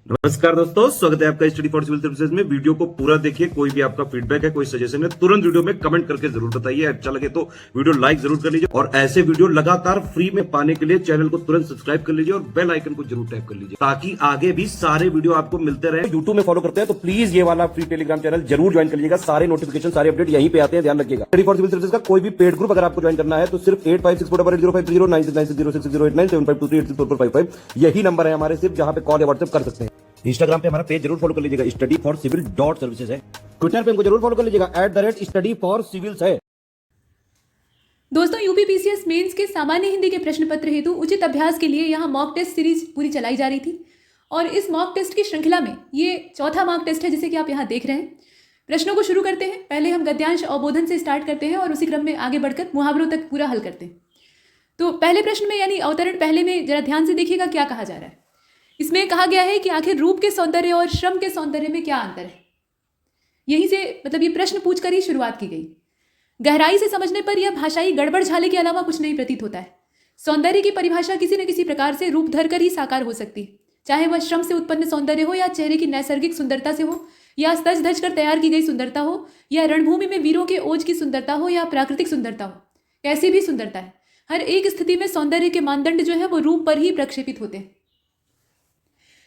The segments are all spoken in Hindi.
नमस्कार दोस्तों, स्वागत है आपका स्टडी फॉर सिविल सर्विसेज में। वीडियो को पूरा देखिए। कोई भी आपका फीडबैक है, कोई सजेशन है, तुरंत वीडियो में कमेंट करके जरूर बताइए। अच्छा लगे तो वीडियो लाइक जरूर कर लीजिए और ऐसे वीडियो लगातार फ्री में पाने के लिए चैनल को तुरंत सब्सक्राइब कर लीजिए और बेल आइकन को जरूर टैप कर लीजिए ताकि आगे भी सारे वीडियो आपको मिलते रहे। यूट्यूब में फॉलो करते हैं तो प्लीज ये वाला फ्री टेलीग्राम चैनल जरूर ज्वाइन कर लीजिएगा। सारे नोटिफिकेशन, सारे अपडेट यहीं पे आते हैं, ध्यान रखिएगा। स्टडी फॉर सिविल सर्विसेज का कोई भी पेड ग्रुप अगर आपको ज्वाइन करना है तो सिर्फ 856480560660897523864455 यही नंबर है हमारे, सिर्फ जहां पे कॉल या व्हाट्सएप कर सकते हैं। इंस्टाग्राम पे हमारा पेज जरूर फॉलो कर लीजिएगा, studyforcivil.services है। ट्विटर पे हमको जरूर फॉलो कर लीजिएगा, @studyforcivils है। दोस्तों, यूपी पीसीएस मेंस के सामान्य हिंदी के प्रश्न पत्र हेतु उचित अभ्यास के लिए यहाँ मॉक टेस्ट सीरीज पूरी चलाई जा रही थी और इस मॉक टेस्ट की श्रृंखला में ये चौथा मॉक टेस्ट है जिसे कि आप यहाँ देख रहे हैं। प्रश्नों को शुरू करते हैं। पहले हम गद्यांश अवबोधन से स्टार्ट करते हैं और उसी क्रम में आगे बढ़कर मुहावरों तक पूरा हल करते हैं। तो पहले प्रश्न में यानी अवतरण पहले में जरा ध्यान से देखिएगा क्या कहा जा रहा है। इसमें कहा गया है कि आखिर रूप के सौंदर्य और श्रम के सौंदर्य में क्या अंतर है। यहीं से मतलब ये प्रश्न पूछकर ही शुरुआत की गई। गहराई से समझने पर यह भाषाई गड़बड़ झाले के अलावा कुछ नहीं प्रतीत होता है। सौंदर्य की परिभाषा किसी न किसी प्रकार से रूप धरकर ही साकार हो सकती है, चाहे वह श्रम से उत्पन्न सौंदर्य हो या चेहरे की नैसर्गिक सुंदरता से हो या सज धज कर तैयार की गई सुंदरता हो या रणभूमि में वीरों के ओज की सुंदरता हो या प्राकृतिक सुंदरता हो। कैसी भी सुंदरता है, हर एक स्थिति में सौंदर्य के मानदंड जो है वो रूप पर ही प्रक्षेपित होते हैं।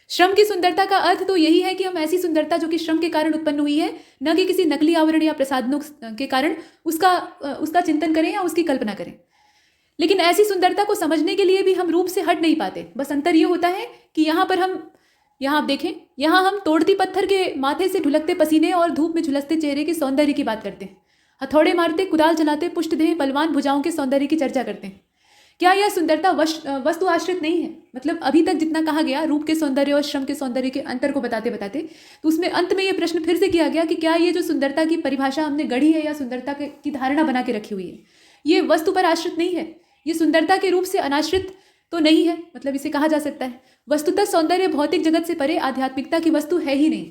श्रम की सुंदरता का अर्थ तो यही है कि हम ऐसी सुंदरता जो कि श्रम के कारण उत्पन्न हुई है, न कि किसी नकली आवरण या प्रसाधनों के कारण उसका चिंतन करें या उसकी कल्पना करें। लेकिन ऐसी सुंदरता को समझने के लिए भी हम रूप से हट नहीं पाते। बस अंतर ये होता है कि यहाँ आप देखें, यहाँ हम तोड़ती पत्थर के माथे से ढुलकते पसीने और धूप में झुलसते चेहरे के सौंदर्य की बात करते हैं। हथौड़े मारते, कुदाल चलाते, पुष्टदेह बलवान भुजाओं के सौंदर्य की चर्चा करते हैं। क्या यह सुंदरता वस्तु आश्रित नहीं है? मतलब अभी तक जितना कहा गया रूप के सौंदर्य और श्रम के सौंदर्य के अंतर को बताते बताते, तो उसमें अंत में यह प्रश्न फिर से किया गया कि क्या ये जो सुंदरता की परिभाषा हमने गढ़ी है या सुंदरता की धारणा बना के रखी हुई है, ये वस्तु पर आश्रित नहीं है, ये सुंदरता के रूप से अनाश्रित तो नहीं है। मतलब इसे कहा जा सकता है वस्तुतः सौंदर्य भौतिक जगत से परे आध्यात्मिकता की वस्तु है ही नहीं।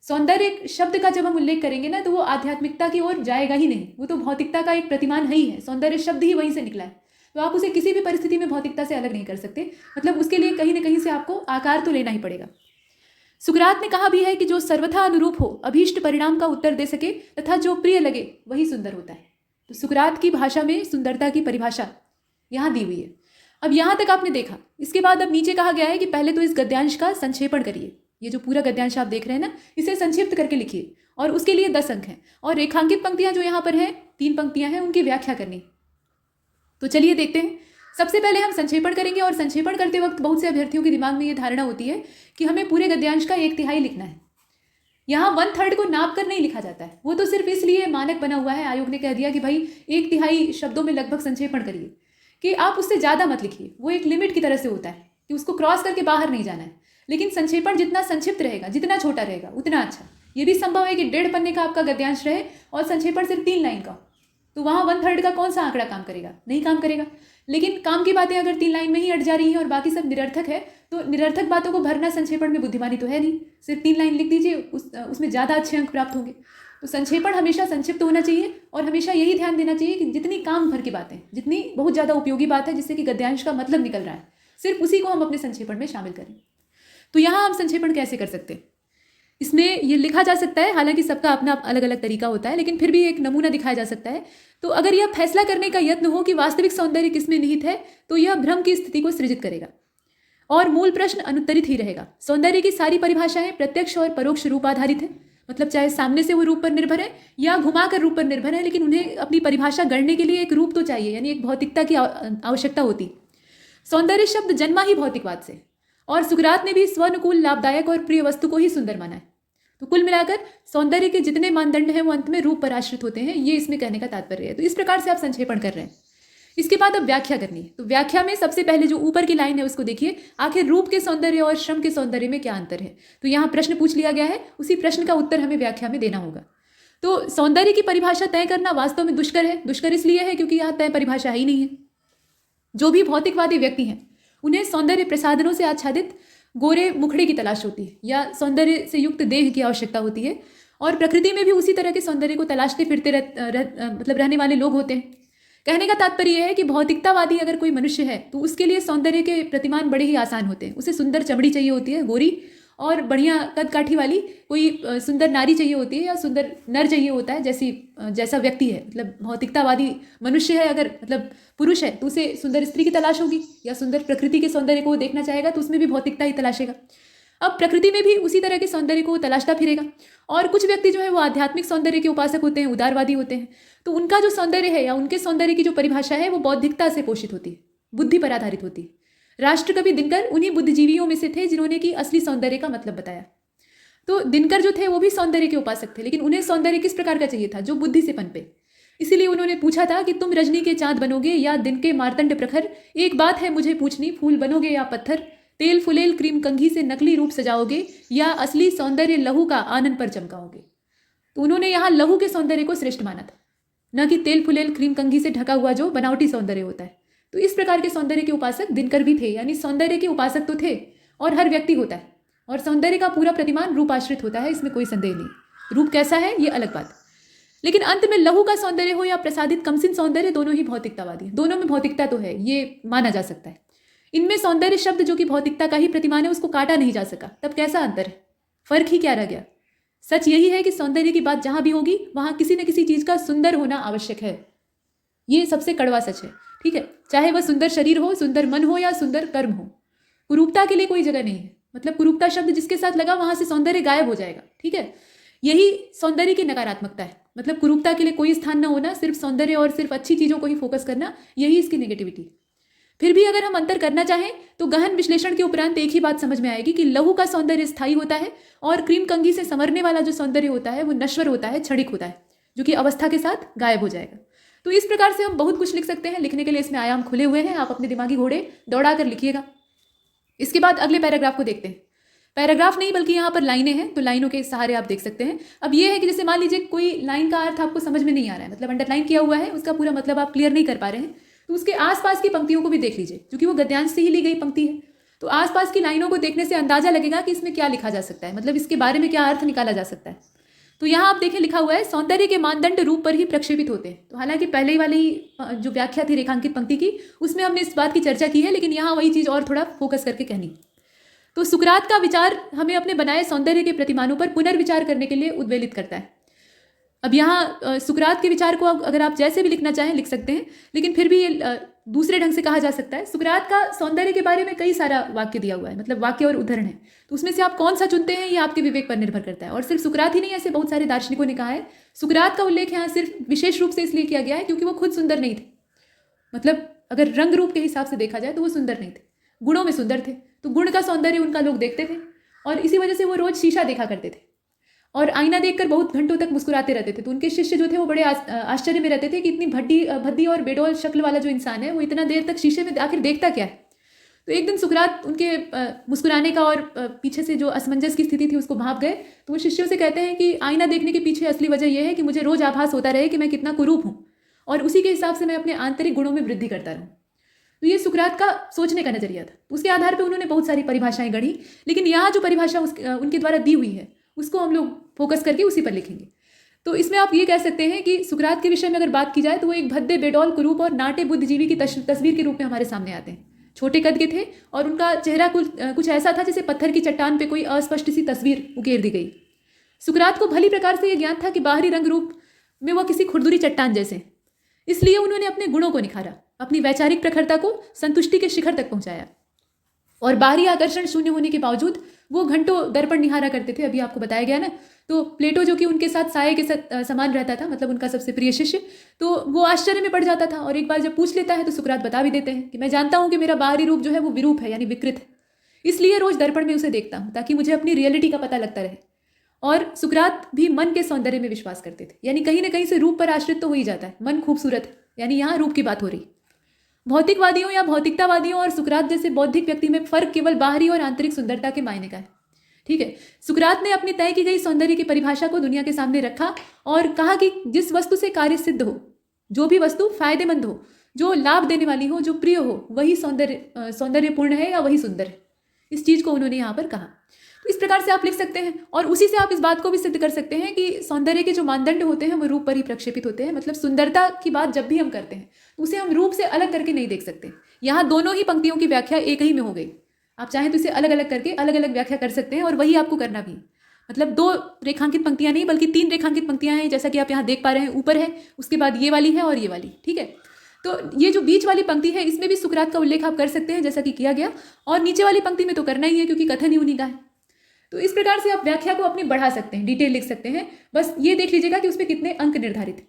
सौंदर्य शब्द का जब हम उल्लेख करेंगे ना तो वो आध्यात्मिकता की ओर जाएगा ही नहीं, वो तो भौतिकता का एक प्रतिमान ही है। सौंदर्य शब्द ही वहीं से निकला है, तो आप उसे किसी भी परिस्थिति में भौतिकता से अलग नहीं कर सकते। मतलब उसके लिए कहीं ना कहीं से आपको आकार तो लेना ही पड़ेगा। सुकरात ने कहा भी है कि जो सर्वथा अनुरूप हो, अभीष्ट परिणाम का उत्तर दे सके तथा जो प्रिय लगे वही सुंदर होता है। तो सुकरात की भाषा में सुंदरता की परिभाषा यहाँ दी हुई है। अब यहाँ तक आपने देखा। इसके बाद अब नीचे कहा गया है कि पहले तो इस गद्यांश का संक्षेपण करिए। ये जो पूरा गद्यांश आप देख रहे हैं ना, इसे संक्षिप्त करके लिखिए और उसके लिए 10 अंक हैं। और रेखांकित पंक्तियां जो यहाँ पर हैं, 3 पंक्तियां हैं, उनकी व्याख्या करनी। तो चलिए देखते हैं। सबसे पहले हम संक्षेपण करेंगे और संक्षेपण करते वक्त बहुत से अभ्यर्थियों के दिमाग में ये धारणा होती है कि हमें पूरे गद्यांश का 1/3 लिखना है। यहाँ 1/3 को नाप कर नहीं लिखा जाता है, वो तो सिर्फ इसलिए मानक बना हुआ है। आयोग ने कह दिया कि भाई 1/3 शब्दों में लगभग संक्षेपण करिए, कि आप उससे ज़्यादा मत लिखिए। वो एक लिमिट की तरह से होता है कि उसको क्रॉस करके बाहर नहीं जाना है। लेकिन संक्षेपण जितना संक्षिप्त रहेगा, जितना छोटा रहेगा, उतना अच्छा। ये भी संभव है कि 1.5 पन्ने का आपका गद्यांश रहे और संक्षेपण सिर्फ 3 लाइन का, तो वहाँ 1/3 का कौन सा आंकड़ा काम करेगा? नहीं काम करेगा। लेकिन काम की बातें अगर 3 लाइन में ही अट जा रही हैं और बाकी सब निरर्थक है, तो निरर्थक बातों को भरना संक्षेपण में बुद्धिमानी तो है नहीं। सिर्फ 3 लाइन लिख दीजिए, उसमें ज़्यादा अच्छे अंक प्राप्त होंगे। तो संक्षेपण हमेशा संक्षिप्त होना चाहिए और हमेशा यही ध्यान देना चाहिए कि जितनी काम भर की बातें, जितनी बहुत ज़्यादा उपयोगी बात है जिससे कि गद्यांश का मतलब निकल रहा है, सिर्फ उसी को हम अपने संक्षेपण में शामिल करें। तो यहाँ हम संक्षेपण कैसे कर सकते हैं? इसमें ये लिखा जा सकता है, हालांकि सबका अपना अलग अलग तरीका होता है, लेकिन फिर भी एक नमूना दिखाया जा सकता है। तो अगर यह फैसला करने का यत्न हो कि वास्तविक सौंदर्य किसमें निहित है, तो यह भ्रम की स्थिति को सृजित करेगा और मूल प्रश्न अनुत्तरित ही रहेगा। सौंदर्य की सारी परिभाषाएं प्रत्यक्ष और परोक्ष रूप आधारित है। मतलब चाहे सामने से वो रूप पर निर्भर है या घुमाकर रूप पर निर्भर है, लेकिन उन्हें अपनी परिभाषा गढ़ने के लिए एक रूप तो चाहिए, यानी एक भौतिकता की आवश्यकता होती। सौंदर्य शब्द जन्मा ही भौतिकवाद से, और सुकरात ने भी स्वनुकूल, लाभदायक और प्रिय वस्तु को ही सुंदर माना है। तो कुल मिलाकर सौंदर्य के जितने मानदंड हैं वो अंत में रूप पर आश्रित होते हैं, ये इसमें कहने का तात्पर्य है। तो इस प्रकार से आप संक्षेपण कर रहे हैं। इसके बाद अब व्याख्या करनी है। तो व्याख्या में सबसे पहले जो ऊपर की लाइन है उसको देखिए, आखिर रूप के सौंदर्य और श्रम के सौंदर्य में क्या अंतर है। तो यहाँ प्रश्न पूछ लिया गया है, उसी प्रश्न का उत्तर हमें व्याख्या में देना होगा। तो सौंदर्य की परिभाषा तय करना वास्तव में दुष्कर है। दुष्कर इसलिए है क्योंकि यहाँ तय परिभाषा ही नहीं है। जो भी भौतिकवादी व्यक्ति हैं उन्हें सौंदर्य प्रसाधनों से आच्छादित गोरे मुखड़े की तलाश होती है या सौंदर्य से युक्त देह की आवश्यकता होती है, और प्रकृति में भी उसी तरह के सौंदर्य को तलाशते फिरते रहने वाले लोग होते हैं। कहने का तात्पर्य यह है कि भौतिकतावादी अगर कोई मनुष्य है तो उसके लिए सौंदर्य के प्रतिमान बड़े ही आसान होते हैं। उसे सुंदर चमड़ी चाहिए होती है, गोरी, और बढ़िया कद काठी वाली कोई सुंदर नारी चाहिए होती है या सुंदर नर चाहिए होता है, जैसा व्यक्ति है, मतलब भौतिकतावादी मनुष्य है अगर, मतलब पुरुष है तो उसे सुंदर स्त्री की तलाश होगी, या सुंदर प्रकृति के सौंदर्य को वो देखना चाहेगा तो उसमें भी भौतिकता ही तलाशेगा। अब प्रकृति में भी उसी तरह के सौंदर्य को तलाशता फिरेगा। और कुछ व्यक्ति जो है वो आध्यात्मिक सौंदर्य के उपासक होते हैं, उदारवादी होते हैं, तो उनका जो सौंदर्य है या उनके सौंदर्य की जो परिभाषा है वो बौद्धिकता से पोषित होती है, बुद्धि पर आधारित होती है। राष्ट्रकवि दिनकर उन्हीं बुद्धिजीवियों में से थे जिन्होंने कि असली सौंदर्य का मतलब बताया। तो दिनकर जो थे वो भी सौंदर्य के उपासक थे, लेकिन उन्हें सौंदर्य किस प्रकार का चाहिए था, जो बुद्धि से पनपे। इसीलिए उन्होंने पूछा था कि तुम रजनी के चांद बनोगे या दिन के मार्तंड प्रखर, एक बात है मुझे पूछनी, फूल बनोगे या पत्थर, तेल फुलेल क्रीम कंघी से नकली रूप सजाओगे या असली सौंदर्य लहू का आनन पर चमकाओगे। तो उन्होंने यहाँ लहू के सौंदर्य को श्रेष्ठ माना था, न कि तेल फुलेल क्रीम कंघी से ढका हुआ जो बनावटी सौंदर्य होता है। तो इस प्रकार के सौंदर्य के उपासक दिनकर भी थे, यानी सौंदर्य के उपासक तो थे, और हर व्यक्ति होता है, और सौंदर्य का पूरा प्रतिमान रूप आश्रित होता है, इसमें कोई संदेह नहीं। रूप कैसा है ये अलग बात, लेकिन अंत में लहू का सौंदर्य हो या प्रसादित कमसिन सौंदर्य, दोनों ही भौतिकतावादी, दोनों में भौतिकता तो है, ये माना जा सकता है। इनमें सौंदर्य शब्द जो कि भौतिकता का ही प्रतिमान है उसको काटा नहीं जा सका, तब कैसा अंतर है, फर्क ही क्या रह गया। सच यही है कि सौंदर्य की बात जहां भी होगी वहां किसी न किसी चीज का सुंदर होना आवश्यक है, ये सबसे कड़वा सच है, ठीक है। चाहे वह सुंदर शरीर हो, सुंदर मन हो या सुंदर कर्म हो, कुरूपता के लिए कोई जगह नहीं है। मतलब कुरूपता शब्द जिसके साथ लगा वहां से सौंदर्य गायब हो जाएगा, ठीक है। यही सौंदर्य की नकारात्मकता है, मतलब कुरूपता के लिए कोई स्थान न होना, सिर्फ सौंदर्य और सिर्फ अच्छी चीजों को ही फोकस करना, यही इसकी नेगेटिविटी। फिर भी अगर हम अंतर करना चाहें तो गहन विश्लेषण के उपरांत एक ही बात समझ में आएगी कि लहू का सौंदर्य स्थायी होता है और क्रीम कंघी से संवरने वाला जो सौंदर्य होता है वो नश्वर होता है, क्षणिक होता है, जो कि अवस्था के साथ गायब हो जाएगा। तो इस प्रकार से हम बहुत कुछ लिख सकते हैं। लिखने के लिए इसमें आयाम खुले हुए हैं, आप अपने दिमागी घोड़े दौड़ा कर लिखिएगा। इसके बाद अगले पैराग्राफ को देखते हैं। पैराग्राफ नहीं बल्कि यहाँ पर लाइनें हैं, तो लाइनों के सहारे आप देख सकते हैं। अब ये है कि जैसे मान लीजिए कोई लाइन का अर्थ आपको समझ में नहीं आ रहा है, मतलब अंडरलाइन किया हुआ है, उसका पूरा मतलब आप क्लियर नहीं कर पा रहे हैं, तो उसके आसपास की पंक्तियों को भी देख लीजिए, क्योंकि वो गद्यांश से ही ली गई पंक्ति है। तो आसपास की लाइनों को देखने से अंदाजा लगेगा कि इसमें क्या लिखा जा सकता है, मतलब इसके बारे में क्या अर्थ निकाला जा सकता है। तो यहाँ आप देखें लिखा हुआ है सौंदर्य के मानदंड रूप पर ही प्रक्षेपित होते हैं। तो हालांकि पहले वाली जो व्याख्या थी रेखांकित पंक्ति की उसमें हमने इस बात की चर्चा की है, लेकिन यहाँ वही चीज़ और थोड़ा फोकस करके कहनी। तो सुकरात का विचार हमें अपने बनाए सौंदर्य के प्रतिमानों पर पुनर्विचार करने के लिए उद्वेलित करता है। अब यहाँ सुकरात के विचार को अगर आप जैसे भी लिखना चाहें लिख सकते हैं, लेकिन फिर भी ये दूसरे ढंग से कहा जा सकता है। सुकरात का सौंदर्य के बारे में कई सारा वाक्य दिया हुआ है, मतलब वाक्य और उदाहरण है, तो उसमें से आप कौन सा चुनते हैं ये आपके विवेक पर निर्भर करता है। और सिर्फ सुकरात ही नहीं, ऐसे बहुत सारे दार्शनिकों ने कहा है। सुकरात का उल्लेख यहाँ सिर्फ विशेष रूप से इसलिए किया गया है क्योंकि वो खुद सुंदर नहीं थे, मतलब अगर रंग रूप के हिसाब से देखा जाए तो वो सुंदर नहीं थे, गुणों में सुंदर थे। तो गुण का सौंदर्य उनका लोग देखते थे और इसी वजह से वो रोज शीशा देखा करते थे और आईना देखकर बहुत घंटों तक मुस्कुराते रहते थे। तो उनके शिष्य जो थे वो बड़े आश्चर्य में रहते थे कि इतनी भद्दी और बेडौल शक्ल वाला जो इंसान है वो इतना देर तक शीशे में आखिर देखता क्या है। तो एक दिन सुकरात उनके मुस्कुराने का और पीछे से जो असमंजस की स्थिति थी उसको भांप गए। तो वो शिष्यों से कहते हैं कि आईना देखने के पीछे असली वजह यह है कि मुझे रोज आभास होता रहे कि मैं कितना कुरूप हूँ और उसी के हिसाब से मैं अपने आंतरिक गुणों में वृद्धि करता रहूँ। तो ये सुकरात का सोचने का नजरिया था। उसके आधार पर उन्होंने बहुत सारी परिभाषाएं गढ़ी, लेकिन यहाँ जो परिभाषा उनके द्वारा दी हुई है उसको हम लोग फोकस करके उसी पर लिखेंगे। तो इसमें आप ये कह सकते हैं कि सुकरात के विषय में अगर बात की जाए तो वो एक भद्दे बेडौल कुरूप और नाटे बुद्धिजीवी की तस्वीर के रूप में हमारे सामने आते हैं। छोटे कद के थे और उनका चेहरा कुछ ऐसा था जैसे पत्थर की चट्टान पे कोई अस्पष्ट सी तस्वीर उकेर दी गई। सुकरात को भली प्रकार से यह ज्ञान था कि बाहरी रंग रूप में वह किसी खुरदुरी चट्टान जैसे, इसलिए उन्होंने अपने गुणों को निखारा, अपनी वैचारिक प्रखरता को संतुष्टि के शिखर तक पहुंचाया और बाहरी आकर्षण शून्य होने के बावजूद वो घंटों दर्पण निहारा करते थे। अभी आपको बताया गया ना। तो प्लेटो जो कि उनके साथ साये के समान रहता था, मतलब उनका सबसे प्रिय शिष्य, तो वो आश्चर्य में पड़ जाता था और एक बार जब पूछ लेता है तो सुकरात बता भी देते हैं कि मैं जानता हूँ कि मेरा बाहरी रूप जो है वो विरूप है, यानी विकृत है, इसलिए रोज दर्पण में उसे देखता हूँ ताकि मुझे अपनी रियलिटी का पता लगता रहे। और सुकरात भी मन के सौंदर्य में विश्वास करते थे, यानी कहीं ना कहीं से रूप पर आश्रित तो हो ही जाता है। मन खूबसूरत है, यानी यहाँ रूप की बात हो रही। भौतिकवादियों या भौतिकतावादियों और सुकरात जैसे बौद्धिक व्यक्ति में फर्क केवल बाहरी और आंतरिक सुंदरता के मायने का है, ठीक है। सुकरात ने अपनी तय की गई सौंदर्य की परिभाषा को दुनिया के सामने रखा और कहा कि जिस वस्तु से कार्य सिद्ध हो, जो भी वस्तु फायदेमंद हो, जो लाभ देने वाली हो, जो प्रिय हो, वही सौंदर्यपूर्ण है या वही सुंदर है। इस चीज को उन्होंने यहाँ पर कहा। तो इस प्रकार से आप लिख सकते हैं और उसी से आप इस बात को भी सिद्ध कर सकते हैं कि सौंदर्य के जो मानदंड होते हैं वो रूप पर ही प्रक्षेपित होते हैं। मतलब सुंदरता की बात जब भी हम करते हैं तो उसे हम रूप से अलग करके नहीं देख सकते। यहाँ दोनों ही पंक्तियों की व्याख्या एक ही में हो गई। आप चाहें तो इसे अलग अलग करके अलग अलग व्याख्या कर सकते हैं और वही आपको करना भी है। मतलब 2 रेखांकित पंक्तियां नहीं बल्कि 3 रेखांकित पंक्तियां हैं, जैसा कि आप यहाँ देख पा रहे हैं। ऊपर है, उसके बाद ये वाली है और ये वाली, ठीक है। तो ये जो बीच वाली पंक्ति है इसमें भी सुकरात का उल्लेख आप कर सकते हैं, जैसा कि किया गया, और नीचे वाली पंक्ति में तो करना ही है क्योंकि कथन ही उन्हीं का है। तो इस प्रकार से आप व्याख्या को अपनी बढ़ा सकते हैं, डिटेल लिख सकते हैं। बस ये देख लीजिएगा कि उसमें कितने अंक निर्धारित हैं।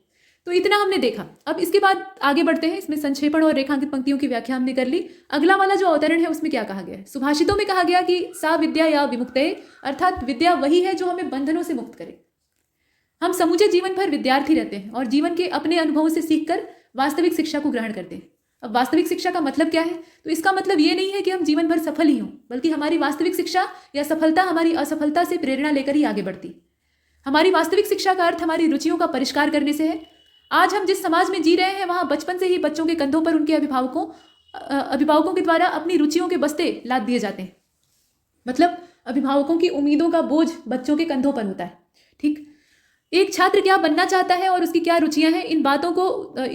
तो इतना हमने देखा। अब इसके बाद आगे बढ़ते हैं। इसमें संक्षेपण और रेखांकित पंक्तियों की व्याख्या हमने कर ली। अगला वाला जो अवतरण है उसमें क्या कहा गया है? सुभाषितों में कहा गया कि सा विद्या या विमुक्तये, अर्थात विद्या वही है जो हमें बंधनों से मुक्त करे। हम समूचे जीवन भर विद्यार्थी रहते हैं और जीवन के अपने अनुभवों से सीखकर वास्तविक शिक्षा को ग्रहण करते हैं। अब वास्तविक शिक्षा का मतलब क्या है? तो इसका मतलब ये नहीं है कि हम जीवन भर सफल ही हों, बल्कि हमारी वास्तविक शिक्षा या सफलता हमारी असफलता से प्रेरणा लेकर ही आगे बढ़ती। हमारी वास्तविक शिक्षा का अर्थ हमारी रुचियों का परिष्कार करने से है। आज हम जिस समाज में जी रहे हैं वहाँ बचपन से ही बच्चों के कंधों पर उनके अभिभावकों के द्वारा अपनी रुचियों के बस्ते लाद दिए जाते हैं। मतलब अभिभावकों की उम्मीदों का बोझ बच्चों के कंधों पर होता है, ठीक। एक छात्र क्या बनना चाहता है और उसकी क्या रुचियां हैं, इन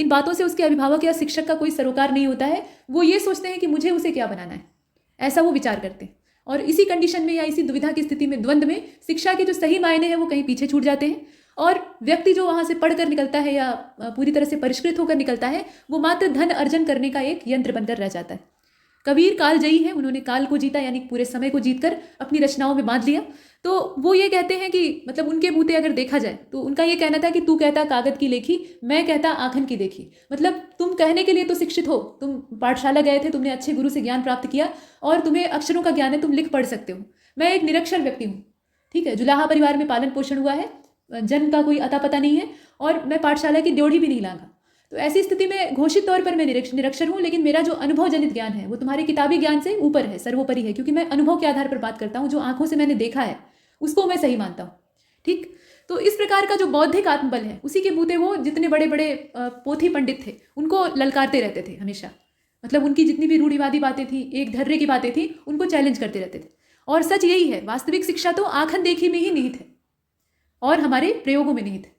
बातों से उसके अभिभावक या शिक्षक का कोई सरोकार नहीं होता है। वो ये सोचते हैं कि मुझे उसे क्या बनाना है, ऐसा वो विचार करते हैं। और इसी कंडीशन में या इसी दुविधा की स्थिति में, द्वंद में, शिक्षा के जो सही मायने हैं वो कहीं पीछे छूट जाते हैं और व्यक्ति जो वहाँ से पढ़कर निकलता है या पूरी तरह से परिष्कृत होकर निकलता है, वो मात्र धन अर्जन करने का एक यंत्र बनकर रह जाता है। कबीर कालजयी हैं, उन्होंने काल को जीता, यानी पूरे समय को जीतकर अपनी रचनाओं में बांध लिया। तो वो ये कहते हैं कि मतलब उनके मुँह अगर देखा जाए तो उनका ये कहना था कि तू कहता कागज की लेखी, मैं कहता आँखन की देखी। मतलब तुम कहने के लिए तो शिक्षित हो, तुम पाठशाला गए थे, तुमने अच्छे गुरु से ज्ञान प्राप्त किया और तुम्हें अक्षरों का ज्ञान है, तुम लिख पढ़ सकते हो। मैं एक निरक्षर व्यक्ति हूँ, ठीक है, जुलाहा परिवार में पालन पोषण हुआ है, जन्म का कोई अता पता नहीं है और मैं पाठशाला की ड्योढ़ी भी नहीं लांघा। तो ऐसी स्थिति में घोषित तौर पर मैं निरक्षर हूँ, लेकिन मेरा जो अनुभव जनित ज्ञान है वो तुम्हारे किताबी ज्ञान से ऊपर है, सर्वोपरि है, क्योंकि मैं अनुभव के आधार पर बात करता हूँ। जो आंखों से मैंने देखा है उसको मैं सही मानता हूँ, ठीक। तो इस प्रकार का जो बौद्धिक आत्मबल है, उसी के बूते वो जितने बड़े बड़े पोथी पंडित थे उनको ललकारते रहते थे हमेशा। मतलब उनकी जितनी भी रूढ़िवादी बातें थी, एक धर्रे की बातें थी, उनको चैलेंज करते रहते थे। और सच यही है, वास्तविक शिक्षा तो आंखन देखी में ही निहित है और हमारे प्रयोगों में निहित है।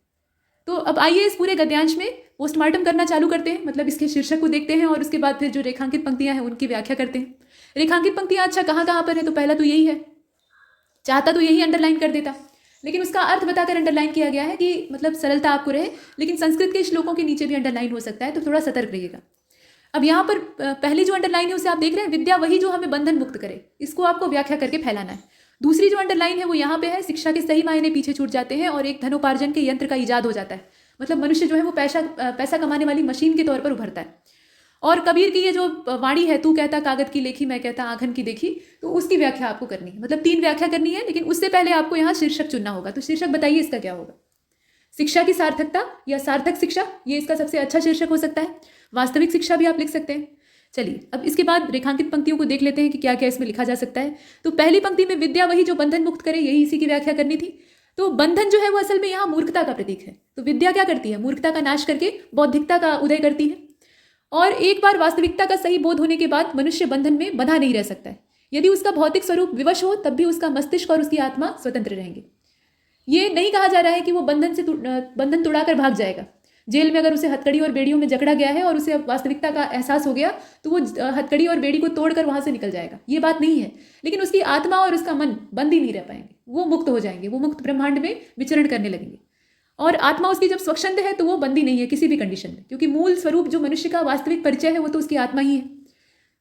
तो अब आइए इस पूरे गद्यांश में पोस्टमार्टम करना चालू करते हैं। मतलब इसके शीर्षक को देखते हैं और उसके बाद फिर जो रेखांकित पंक्तियां हैं उनकी व्याख्या करते हैं। रेखांकित पंक्तियां अच्छा कहाँ कहाँ पर है? तो पहला तो यही है, चाहता तो यही अंडरलाइन कर देता, लेकिन उसका अर्थ बताकर अंडरलाइन किया गया है कि मतलब सरलता आपको रहे, लेकिन संस्कृत के श्लोकों के नीचे भी अंडरलाइन हो सकता है, तो थोड़ा सतर्क रहिएगा। अब यहाँ पर पहली जो अंडरलाइन है उसे आप देख रहे हैं, विद्या वही जो हमें बंधन मुक्त करे, इसको आपको व्याख्या करके फैलाना है। दूसरी जो अंडरलाइन है वो यहाँ पे है, शिक्षा के सही मायने पीछे छूट जाते हैं और एक धनोपार्जन के यंत्र का ईजाद हो जाता है। मतलब मनुष्य जो है वो पैसा कमाने वाली मशीन के तौर पर उभरता है। और कबीर की ये जो वाणी है, तू कहता कागज की लेखी, मैं कहता आंखन की देखी, तो उसकी व्याख्या आपको करनी है। मतलब 3 व्याख्या करनी है, लेकिन उससे पहले आपको यहाँ शीर्षक चुनना होगा। तो शीर्षक बताइए इसका क्या होगा? शिक्षा की सार्थकता या सार्थक शिक्षा, ये इसका सबसे अच्छा शीर्षक हो सकता है। वास्तविक शिक्षा भी आप लिख सकते हैं। चलिए अब इसके बाद रेखांकित पंक्तियों को देख लेते हैं कि क्या क्या इसमें लिखा जा सकता है। तो पहली पंक्ति में विद्या वही जो बंधन मुक्त करे, यही इसी की व्याख्या करनी थी। तो बंधन जो है वो असल में यहाँ मूर्खता का प्रतीक है। तो विद्या क्या करती है? मूर्खता का नाश करके बौद्धिकता का उदय करती है। और एक बार वास्तविकता का सही बोध होने के बाद मनुष्य बंधन में बंधा नहीं रह सकता है। यदि उसका भौतिक स्वरूप विवश हो तब भी उसका मस्तिष्क और उसकी आत्मा स्वतंत्र रहेंगे। ये नहीं कहा जा रहा है कि वो बंधन तोड़ाकर भाग जाएगा। जेल में अगर उसे हथकड़ी और बेड़ियों में जकड़ा गया है और उसे वास्तविकता का एहसास हो गया तो वो हथकड़ी और बेड़ी को तोड़कर वहां से निकल जाएगा, ये बात नहीं है। लेकिन उसकी आत्मा और उसका मन बंद ही नहीं रह पाएंगे, वो मुक्त हो जाएंगे, वो मुक्त ब्रह्मांड में विचरण करने लगेंगे। और आत्मा उसकी जब स्वच्छंद है तो वो बंदी नहीं है किसी भी कंडीशन में, क्योंकि मूल स्वरूप जो मनुष्य का वास्तविक परिचय है वो तो उसकी आत्मा ही है।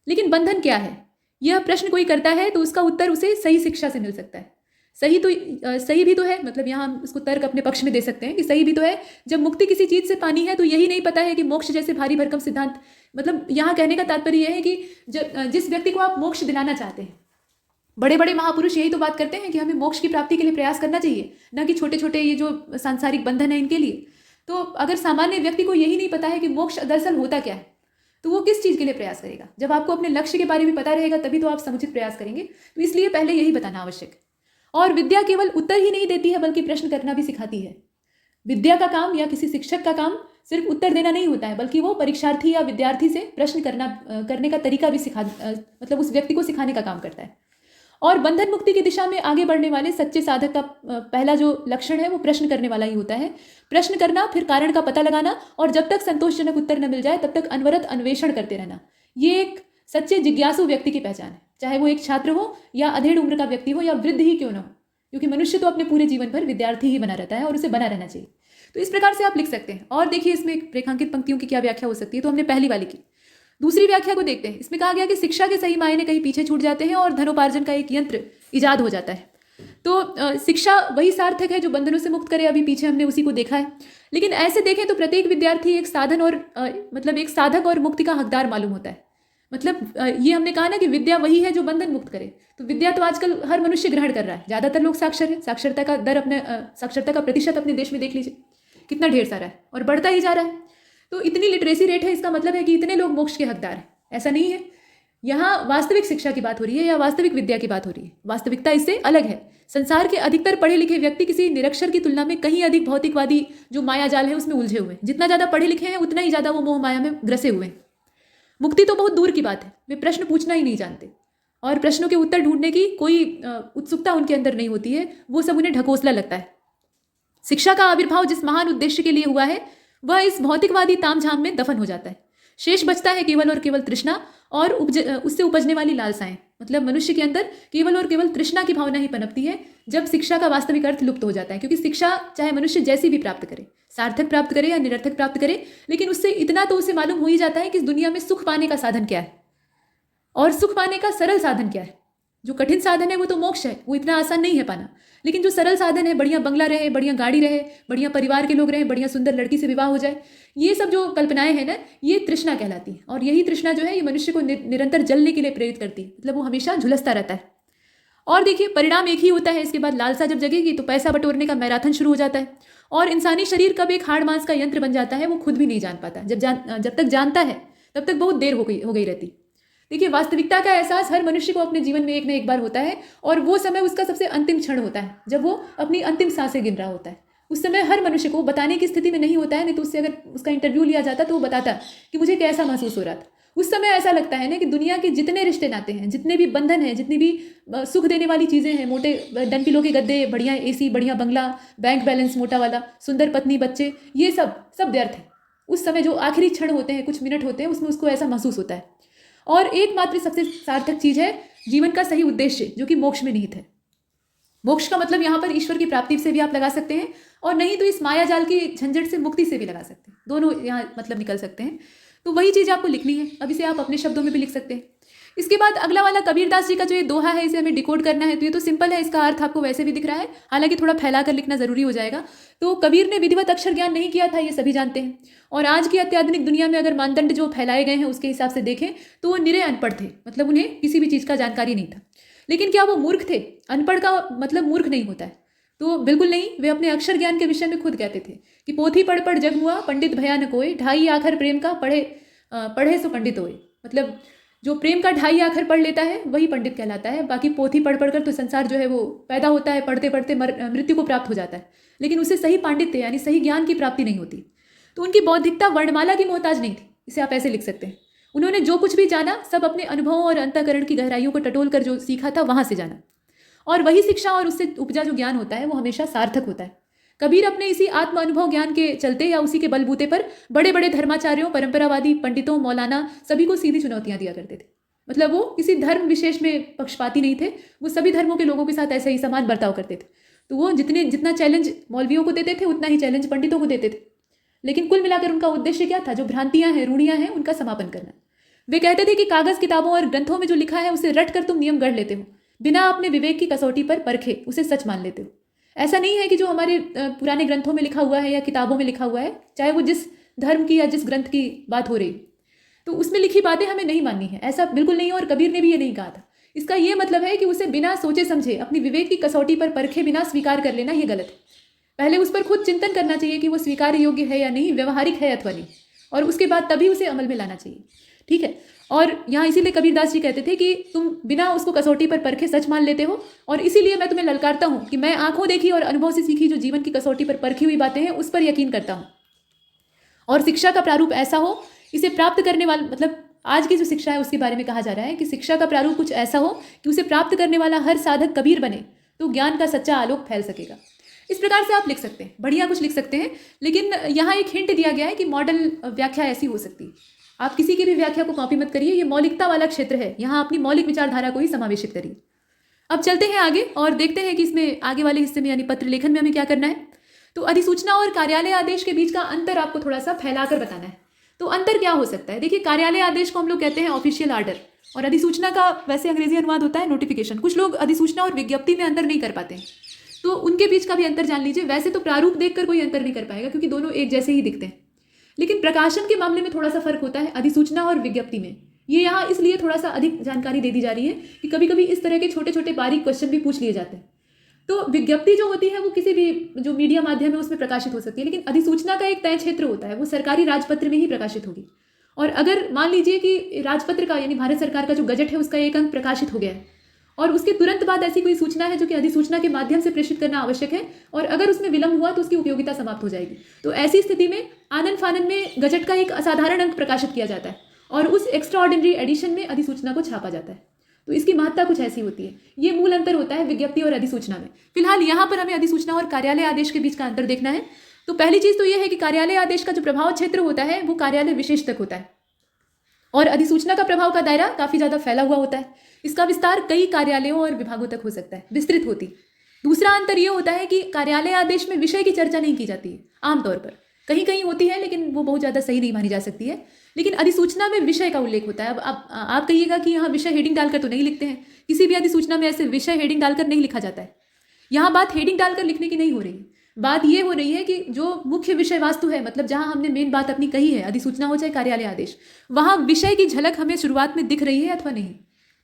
लेकिन बंधन क्या है, यह प्रश्न कोई करता है तो उसका उत्तर उसे सही शिक्षा से मिल सकता है। सही भी तो है, मतलब यहाँ हम उसको तर्क अपने पक्ष में दे सकते हैं कि सही भी तो है। जब मुक्ति किसी चीज़ से पानी है तो यही नहीं पता है कि मोक्ष जैसे भारी भरकम सिद्धांत, मतलब यहाँ कहने का तात्पर्य यह है कि जिस व्यक्ति को आप मोक्ष दिलाना चाहते हैं, बड़े बड़े महापुरुष यही तो बात करते हैं कि हमें मोक्ष की प्राप्ति के लिए प्रयास करना चाहिए, न कि छोटे छोटे ये जो सांसारिक बंधन है इनके लिए। तो अगर सामान्य व्यक्ति को यही नहीं पता है कि मोक्ष दरअसल होता क्या है, तो वो किस चीज़ के लिए प्रयास करेगा? जब आपको अपने लक्ष्य के बारे में पता रहेगा तभी तो आप समुचित प्रयास करेंगे। तो इसलिए पहले यही बताना आवश्यक है। और विद्या केवल उत्तर ही नहीं देती है बल्कि प्रश्न करना भी सिखाती है। विद्या का काम या किसी शिक्षक का काम सिर्फ उत्तर देना नहीं होता है, बल्कि वो परीक्षार्थी या विद्यार्थी से प्रश्न करने का तरीका भी मतलब उस व्यक्ति को सिखाने का काम करता है। और बंधन मुक्ति की दिशा में आगे बढ़ने वाले सच्चे साधक का पहला जो लक्षण है वो प्रश्न करने वाला ही होता है। प्रश्न करना, फिर कारण का पता लगाना, और जब तक संतोषजनक उत्तर न मिल जाए तब तक अनवरत अन्वेषण करते रहना, ये एक सच्चे जिज्ञासु व्यक्ति की पहचान है। चाहे वो एक छात्र हो या अधेड़ उम्र का व्यक्ति हो या वृद्ध ही क्यों ना हो, क्योंकि मनुष्य तो अपने पूरे जीवन भर विद्यार्थी ही बना रहता है और उसे बना रहना चाहिए। तो इस प्रकार से आप लिख सकते हैं। और देखिए इसमें रेखांकित पंक्तियों की क्या व्याख्या हो सकती है, तो हमने पहली वाली की। दूसरी व्याख्या को देखते हैं। इसमें कहा गया कि शिक्षा के सही मायने कहीं पीछे छूट जाते हैं और धनोपार्जन का एक यंत्र इजाद हो जाता है। तो शिक्षा वही सार्थक है जो बंधनों से मुक्त करे, अभी पीछे हमने उसी को देखा है। लेकिन ऐसे देखें तो प्रत्येक विद्यार्थी एक साधन और मतलब एक साधक और मुक्ति का हकदार मालूम होता है। मतलब ये हमने कहा ना कि विद्या वही है जो बंधन मुक्त करे। तो विद्या तो आजकल हर मनुष्य ग्रहण कर रहा है, ज़्यादातर लोग साक्षर है। साक्षरता का दर अपने साक्षरता का प्रतिशत अपने देश में देख लीजिए कितना ढेर सारा है और बढ़ता ही जा रहा है। तो इतनी लिटरेसी रेट है, इसका मतलब है कि इतने लोग मोक्ष के हकदार हैं। ऐसा नहीं है। यहाँ वास्तविक शिक्षा की बात हो रही है या वास्तविक विद्या की बात हो रही है। वास्तविकता इससे अलग है। संसार के अधिकतर पढ़े लिखे व्यक्ति किसी निरक्षर की तुलना में कहीं अधिक भौतिकवादी जो माया जाल है उसमें उलझे हुए हैं। जितना ज़्यादा पढ़े लिखे हैं उतना ही ज़्यादा वो मोह माया में ग्रसे हुए हैं। मुक्ति तो बहुत दूर की बात है, वे प्रश्न पूछना ही नहीं जानते और प्रश्नों के उत्तर ढूंढने की कोई उत्सुकता उनके अंदर नहीं होती है। वो सब उन्हें ढकोसला लगता है। शिक्षा का आविर्भाव जिस महान उद्देश्य के लिए हुआ है वह इस भौतिकवादी तामझाम में दफन हो जाता है। शेष बचता है केवल और केवल तृष्णा और उससे उपजने वाली लालसाएं। मतलब मनुष्य के अंदर केवल और केवल तृष्णा की भावना ही पनपती है जब शिक्षा का वास्तविक अर्थ लुप्त हो जाता है। क्योंकि शिक्षा चाहे मनुष्य जैसी भी प्राप्त करे, सार्थक प्राप्त करे या निरर्थक प्राप्त करे, लेकिन उससे इतना तो उसे मालूम हो ही जाता है कि इस दुनिया में सुख पाने का साधन क्या है और सुख पाने का सरल साधन क्या है। जो कठिन साधन है वो तो मोक्ष है, वो इतना आसान नहीं है पाना। लेकिन जो सरल साधन है, बढ़िया बंगला रहे, बढ़िया गाड़ी रहे, बढ़िया परिवार के लोग रहे, बढ़िया सुंदर लड़की से विवाह हो जाए, ये सब जो कल्पनाएं हैं ना, ये तृष्णा कहलाती है। और यही तृष्णा जो है ये मनुष्य को निरंतर जलने के लिए प्रेरित करती है। मतलब वो हमेशा झुलसता रहता है। और देखिए परिणाम एक ही होता है। इसके बाद लालसा जब जगेगी तो पैसा बटोरने का मैराथन शुरू हो जाता है और इंसानी शरीर कब एक हाड़ मांस का यंत्र बन जाता है वो खुद भी नहीं जान पाता। जब तक जानता है तब तक बहुत देर हो गई रहती। देखिए वास्तविकता का एहसास हर मनुष्य को अपने जीवन में एक न एक बार होता है और वो समय उसका सबसे अंतिम क्षण होता है जब वो अपनी अंतिम सांसें गिन रहा होता है। उस समय हर मनुष्य को बताने की स्थिति में नहीं होता है, नहीं तो उससे अगर उसका इंटरव्यू लिया जाता तो वो बताता कि मुझे कैसा महसूस हो रहा था। उस समय ऐसा लगता है ना कि दुनिया के जितने रिश्ते नाते हैं, जितने भी बंधन हैं, जितनी भी सुख देने वाली चीज़ें हैं, मोटे डनपिलो के गद्दे, बढ़िया एसी, बढ़िया बंगला, बैंक बैलेंस मोटा वाला, सुंदर पत्नी, बच्चे, ये सब व्यर्थ है। उस समय जो आखिरी क्षण होते हैं, कुछ मिनट होते हैं, उसमें उसको ऐसा महसूस होता है। और एकमात्र सबसे सार्थक चीज़ है जीवन का सही उद्देश्य जो कि मोक्ष में निहित है। मोक्ष का मतलब यहाँ पर ईश्वर की प्राप्ति से भी आप लगा सकते हैं और नहीं तो इस माया जाल की झंझट से मुक्ति से भी लगा सकते हैं। दोनों यहाँ मतलब निकल सकते हैं। तो वही चीज़ आपको लिखनी है। अब इसे आप अपने शब्दों में भी लिख सकते हैं। इसके बाद अगला वाला कबीरदास जी का जो ये दोहा है, इसे हमें डिकोड करना है। तो ये तो सिंपल है, इसका अर्थ आपको वैसे भी दिख रहा है, हालांकि थोड़ा फैला कर लिखना जरूरी हो जाएगा। तो कबीर ने विधिवत अक्षर ज्ञान नहीं किया था, ये सभी जानते हैं। और आज की अत्याधुनिक दुनिया में अगर मानदंड जो फैलाए गए हैं उसके हिसाब से देखें तो वो निरे अनपढ़ थे। मतलब उन्हें किसी भी चीज़ का जानकारी नहीं था। लेकिन क्या वो मूर्ख थे? अनपढ़ का मतलब मूर्ख नहीं होता है, तो बिल्कुल नहीं। वे अपने अक्षर ज्ञान के विषय में खुद कहते थे कि पोथी पढ़ पढ़ जग हुआ, पंडित भया न कोई, ढाई आखर प्रेम का पढ़े सो पंडित होए। मतलब जो प्रेम का ढाई आखर पढ़ लेता है वही पंडित कहलाता है। बाकी पोथी पढ़ पढ़ कर तो संसार जो है वो पैदा होता है, पढ़ते पढ़ते मृत्यु को प्राप्त हो जाता है, लेकिन उससे सही पांडित्य यानी सही ज्ञान की प्राप्ति नहीं होती। तो उनकी बौद्धिकता वर्णमाला की मोहताज नहीं थी। इसे आप ऐसे लिख सकते हैं। उन्होंने जो कुछ भी जाना सब अपने अनुभवों और अंतःकरण की गहराइयों को टटोल कर जो सीखा था वहाँ से जाना। और वही शिक्षा और उससे उपजा जो ज्ञान होता है वो हमेशा सार्थक होता है। कबीर अपने इसी आत्म अनुभव ज्ञान के चलते या उसी के बलबूते पर बड़े बड़े धर्माचार्यों, परंपरावादी पंडितों, मौलाना सभी को सीधी चुनौतियां दिया करते थे। मतलब वो किसी धर्म विशेष में पक्षपाती नहीं थे। वो सभी धर्मों के लोगों के साथ ऐसे ही समान बर्ताव करते थे। तो वो जितना चैलेंज मौलवियों को देते थे उतना ही चैलेंज पंडितों को देते थे। लेकिन कुल मिलाकर उनका उद्देश्य क्या था? जो भ्रांतियां हैं, रूढ़ियां हैं, उनका समापन करना। वे कहते थे कि कागज, किताबों और ग्रंथों में जो लिखा है उसे रट कर तुम नियम गढ़ लेते हो, बिना अपने विवेक की कसौटी पर परखे उसे सच मान लेते हो। ऐसा नहीं है कि जो हमारे पुराने ग्रंथों में लिखा हुआ है या किताबों में लिखा हुआ है, चाहे वो जिस धर्म की या जिस ग्रंथ की बात हो रही, तो उसमें लिखी बातें हमें नहीं माननी है। ऐसा बिल्कुल नहीं है और कबीर ने भी ये नहीं कहा था। इसका ये मतलब है कि उसे बिना सोचे समझे अपनी विवेक की कसौटी पर परखे बिना स्वीकार कर लेना ये गलत है। पहले उस पर खुद चिंतन करना चाहिए कि वो स्वीकार योग्य है या नहीं, व्यवहारिक है अथवा नहीं, और उसके बाद तभी उसे अमल में लाना चाहिए। ठीक है। और यहाँ इसीलिए कबीरदास जी कहते थे कि तुम बिना उसको कसौटी पर परखे सच मान लेते हो, और इसीलिए मैं तुम्हें ललकारता हूँ कि मैं आंखों देखी और अनुभव से सीखी जो जीवन की कसौटी पर परखी हुई बातें हैं उस पर यकीन करता हूँ। और शिक्षा का प्रारूप ऐसा हो, इसे प्राप्त करने वाला, मतलब आज की जो शिक्षा है उसके बारे में कहा जा रहा है कि शिक्षा का प्रारूप कुछ ऐसा हो कि उसे प्राप्त करने वाला हर साधक कबीर बने तो ज्ञान का सच्चा आलोक फैल सकेगा। इस प्रकार से आप लिख सकते हैं, बढ़िया कुछ लिख सकते हैं। लेकिन यहाँ एक हिंट दिया गया है कि मॉडल व्याख्या ऐसी हो सकती है। आप किसी की भी व्याख्या को कॉपी मत करिए, ये मौलिकता वाला क्षेत्र है, यहाँ अपनी मौलिक विचारधारा को ही समावेशित करिए। अब चलते हैं आगे और देखते हैं कि इसमें आगे वाले हिस्से में यानी पत्र लेखन में हमें क्या करना है। तो अधिसूचना और कार्यालय आदेश के बीच का अंतर आपको थोड़ा सा फैलाकर बताना है। तो अंतर क्या हो सकता है? देखिए, कार्यालय आदेश को हम लोग कहते हैं ऑफिशियल आर्डर, और अधिसूचना का वैसे अंग्रेजी अनुवाद होता है नोटिफिकेशन। कुछ लोग अधिसूचना और विज्ञप्ति में अंतर नहीं कर पाते हैं, तो उनके बीच का भी अंतर जान लीजिए। वैसे तो प्रारूप देखकर कोई अंतर नहीं कर पाएगा क्योंकि दोनों एक जैसे ही दिखते हैं, लेकिन प्रकाशन के मामले में थोड़ा सा फर्क होता है अधिसूचना और विज्ञप्ति में। ये यहाँ इसलिए थोड़ा सा अधिक जानकारी दे दी जा रही है कि कभी कभी इस तरह के छोटे छोटे बारीक क्वेश्चन भी पूछ लिए जाते हैं। तो विज्ञप्ति जो होती है वो किसी भी जो मीडिया माध्यम है उसमें प्रकाशित हो सकती है, लेकिन अधिसूचना का एक तय क्षेत्र होता है, वो सरकारी राजपत्र में ही प्रकाशित होगी। और अगर मान लीजिए कि राजपत्र का यानी भारत सरकार का जो गजट है उसका एक अंक प्रकाशित हो गया है और उसके तुरंत बाद ऐसी कोई सूचना है जो कि अधिसूचना के माध्यम से प्रेषित करना आवश्यक है, और अगर उसमें विलंब हुआ तो उसकी उपयोगिता समाप्त हो जाएगी। तो ऐसी स्थिति में आनन फानन में गजट का एक असाधारण अंक प्रकाशित किया जाता है और उस एक्स्ट्रा ऑर्डिनरी एडिशन में अधिसूचना को छापा जाता है। तो इसकी महत्ता कुछ ऐसी होती है। ये मूल अंतर होता है विज्ञप्ति और अधिसूचना में। फिलहाल यहाँ पर हमें अधिसूचना और कार्यालय आदेश के बीच का अंतर देखना है। तो पहली चीज़ तो ये है कि कार्यालय आदेश का जो प्रभाव क्षेत्र होता है वो कार्यालय विशेष तक होता है, और अधिसूचना का प्रभाव का दायरा काफ़ी ज़्यादा फैला हुआ होता है। इसका विस्तार कई कार्यालयों और विभागों तक हो सकता है, विस्तृत होती। दूसरा अंतर यह होता है कि कार्यालय आदेश में विषय की चर्चा नहीं की जाती है आमतौर पर, कहीं कहीं होती है लेकिन वो बहुत ज़्यादा सही नहीं मानी जा सकती है। लेकिन अधिसूचना में विषय का उल्लेख होता है। अब आप कहिएगा कि यहाँ विषय हेडिंग डालकर तो नहीं लिखते हैं, किसी भी अधिसूचना में ऐसे विषय हेडिंग डालकर नहीं लिखा जाता है। यहाँ बात हेडिंग डालकर लिखने की नहीं हो रही है, बात ये हो रही है कि जो मुख्य विषय वास्तु है, मतलब जहाँ हमने मेन बात अपनी कही है, अधिसूचना हो चाहे कार्यालय आदेश, वहाँ विषय की झलक हमें शुरुआत में दिख रही है अथवा नहीं।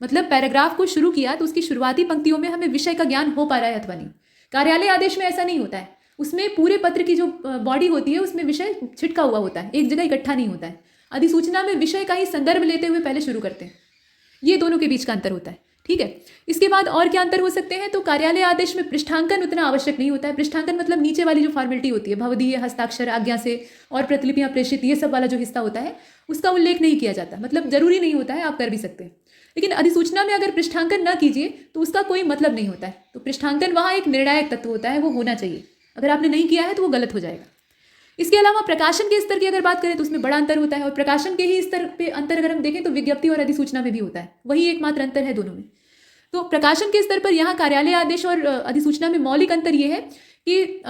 मतलब पैराग्राफ को शुरू किया तो उसकी शुरुआती पंक्तियों में हमें विषय का ज्ञान हो पा रहा है अथवा नहीं। कार्यालय आदेश में ऐसा नहीं होता है, उसमें पूरे पत्र की जो बॉडी होती है उसमें विषय छिटका हुआ होता है, एक जगह इकट्ठा नहीं होता है। अधिसूचना में विषय का ही संदर्भ लेते हुए पहले शुरू करते हैं। ये दोनों के बीच का अंतर होता है, ठीक है। इसके बाद और क्या अंतर हो सकते हैं? तो कार्यालय आदेश में पृष्ठांकन उतना आवश्यक नहीं होता है। पृष्ठांकन मतलब नीचे वाली जो फॉर्मेलिटी होती है, भवदीय, हस्ताक्षर, आज्ञा से और प्रतिलिपियां प्रेषित, ये सब वाला जो हिस्सा होता है उसका उल्लेख नहीं किया जाता। मतलब जरूरी नहीं होता है, आप कर भी सकते हैं। लेकिन अधिसूचना में अगर पृष्ठांकन न कीजिए तो उसका कोई मतलब नहीं होता है। तो पृष्ठांकन वहाँ एक निर्णायक तत्व होता है, वो होना चाहिए। अगर आपने नहीं किया है तो वो गलत हो जाएगा। इसके अलावा प्रकाशन के स्तर की अगर बात करें तो उसमें बड़ा अंतर होता है, और प्रकाशन के ही स्तर पे अंतर अगर हम देखें तो विज्ञप्ति और अधिसूचना में भी होता है, वही एकमात्र अंतर है दोनों में। तो प्रकाशन के स्तर पर यहाँ कार्यालय आदेश और अधिसूचना में मौलिक अंतर ये है कि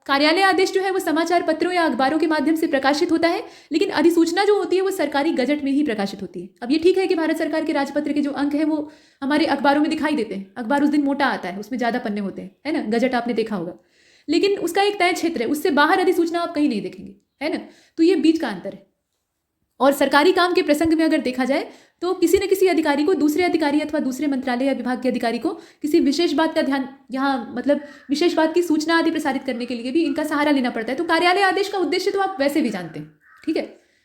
कार्यालय आदेश जो है वो समाचार पत्रों या अखबारों के माध्यम से प्रकाशित होता है, लेकिन अधिसूचना जो होती है वो सरकारी गजट में ही प्रकाशित होती है। अब ये ठीक है कि भारत सरकार के राजपत्र के जो अंक हैं वो हमारे अखबारों में दिखाई देते हैं, अखबार उस दिन मोटा आता है, उसमें ज़्यादा पन्ने होते हैं, है ना, गजट आपने देखा होगा, लेकिन उसका एक तय क्षेत्र है, उससे बाहर अधिसूचना आप कहीं नहीं देखेंगे, है ना। तो ये बीच का अंतर है। और सरकारी काम के प्रसंग में अगर देखा जाए तो किसी न किसी अधिकारी को दूसरे अधिकारी अथवा दूसरे मंत्रालय या विभाग के अधिकारी को किसी विशेष बात का ध्यान, यहाँ मतलब विशेष बात की सूचना आदि प्रसारित करने के लिए भी इनका सहारा लेना पड़ता है। तो कार्यालय आदेश का उद्देश्य तो आप वैसे भी जानते हैं, ठीक है,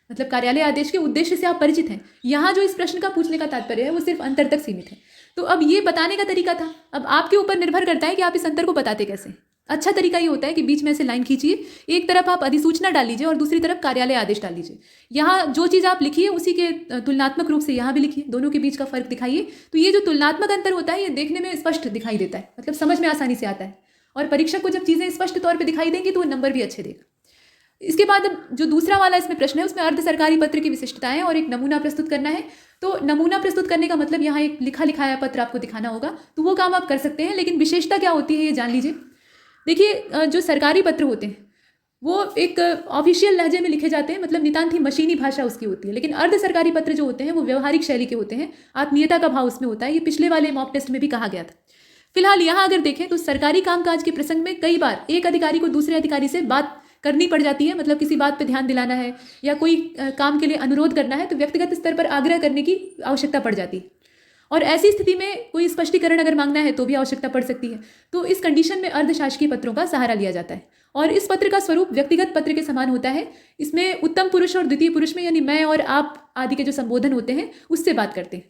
मतलब कार्यालय आदेश के उद्देश्य से आप परिचित हैं। यहाँ जो इस प्रश्न का पूछने का तात्पर्य है वो सिर्फ अंतर तक सीमित है। तो अब ये बताने का तरीका था, अब आपके ऊपर निर्भर करता है कि आप इस अंतर को बताते कैसे। अच्छा तरीका ये होता है कि बीच में से लाइन खींचिए, एक तरफ आप अधिसूचना डाल लीजिए और दूसरी तरफ कार्यालय आदेश डाल लीजिए। यहाँ जो चीज़ आप लिखिए उसी के तुलनात्मक रूप से यहाँ भी लिखिए, दोनों के बीच का फर्क दिखाइए। तो ये जो तुलनात्मक अंतर होता है ये देखने में स्पष्ट दिखाई देता है, मतलब समझ में आसानी से आता है, और परीक्षक को जब चीज़ें स्पष्ट तौर पर दिखाई देंगी तो वो नंबर भी अच्छे देगा। इसके बाद अब जो दूसरा वाला इसमें प्रश्न है उसमें अर्ध सरकारी पत्र की विशिष्टताएं और एक नमूना प्रस्तुत करना है। तो नमूना प्रस्तुत करने का मतलब यहाँ एक लिखा लिखाया पत्र आपको दिखाना होगा, तो वो काम आप कर सकते हैं, लेकिन विशेषता क्या होती है ये जान लीजिए। देखिए, जो सरकारी पत्र होते हैं वो एक ऑफिशियल लहजे में लिखे जाते हैं, मतलब नितांत ही मशीनी भाषा उसकी होती है, लेकिन अर्ध सरकारी पत्र जो होते हैं वो व्यवहारिक शैली के होते हैं, आत्मीयता का भाव उसमें होता है। ये पिछले वाले मॉक टेस्ट में भी कहा गया था। फिलहाल यहाँ अगर देखें तो सरकारी कामकाज के प्रसंग में कई बार एक अधिकारी को दूसरे अधिकारी से बात करनी पड़ जाती है, मतलब किसी बात पे ध्यान दिलाना है या कोई काम के लिए अनुरोध करना है तो व्यक्तिगत स्तर पर आग्रह करने की आवश्यकता पड़ जाती है, और ऐसी स्थिति में कोई स्पष्टीकरण अगर मांगना है तो भी आवश्यकता पड़ सकती है। तो इस कंडीशन में अर्धशासकीय पत्रों का सहारा लिया जाता है, और इस पत्र का स्वरूप व्यक्तिगत पत्र के समान होता है। इसमें उत्तम पुरुष और द्वितीय पुरुष में यानी मैं और आप आदि के जो संबोधन होते हैं उससे बात करते हैं,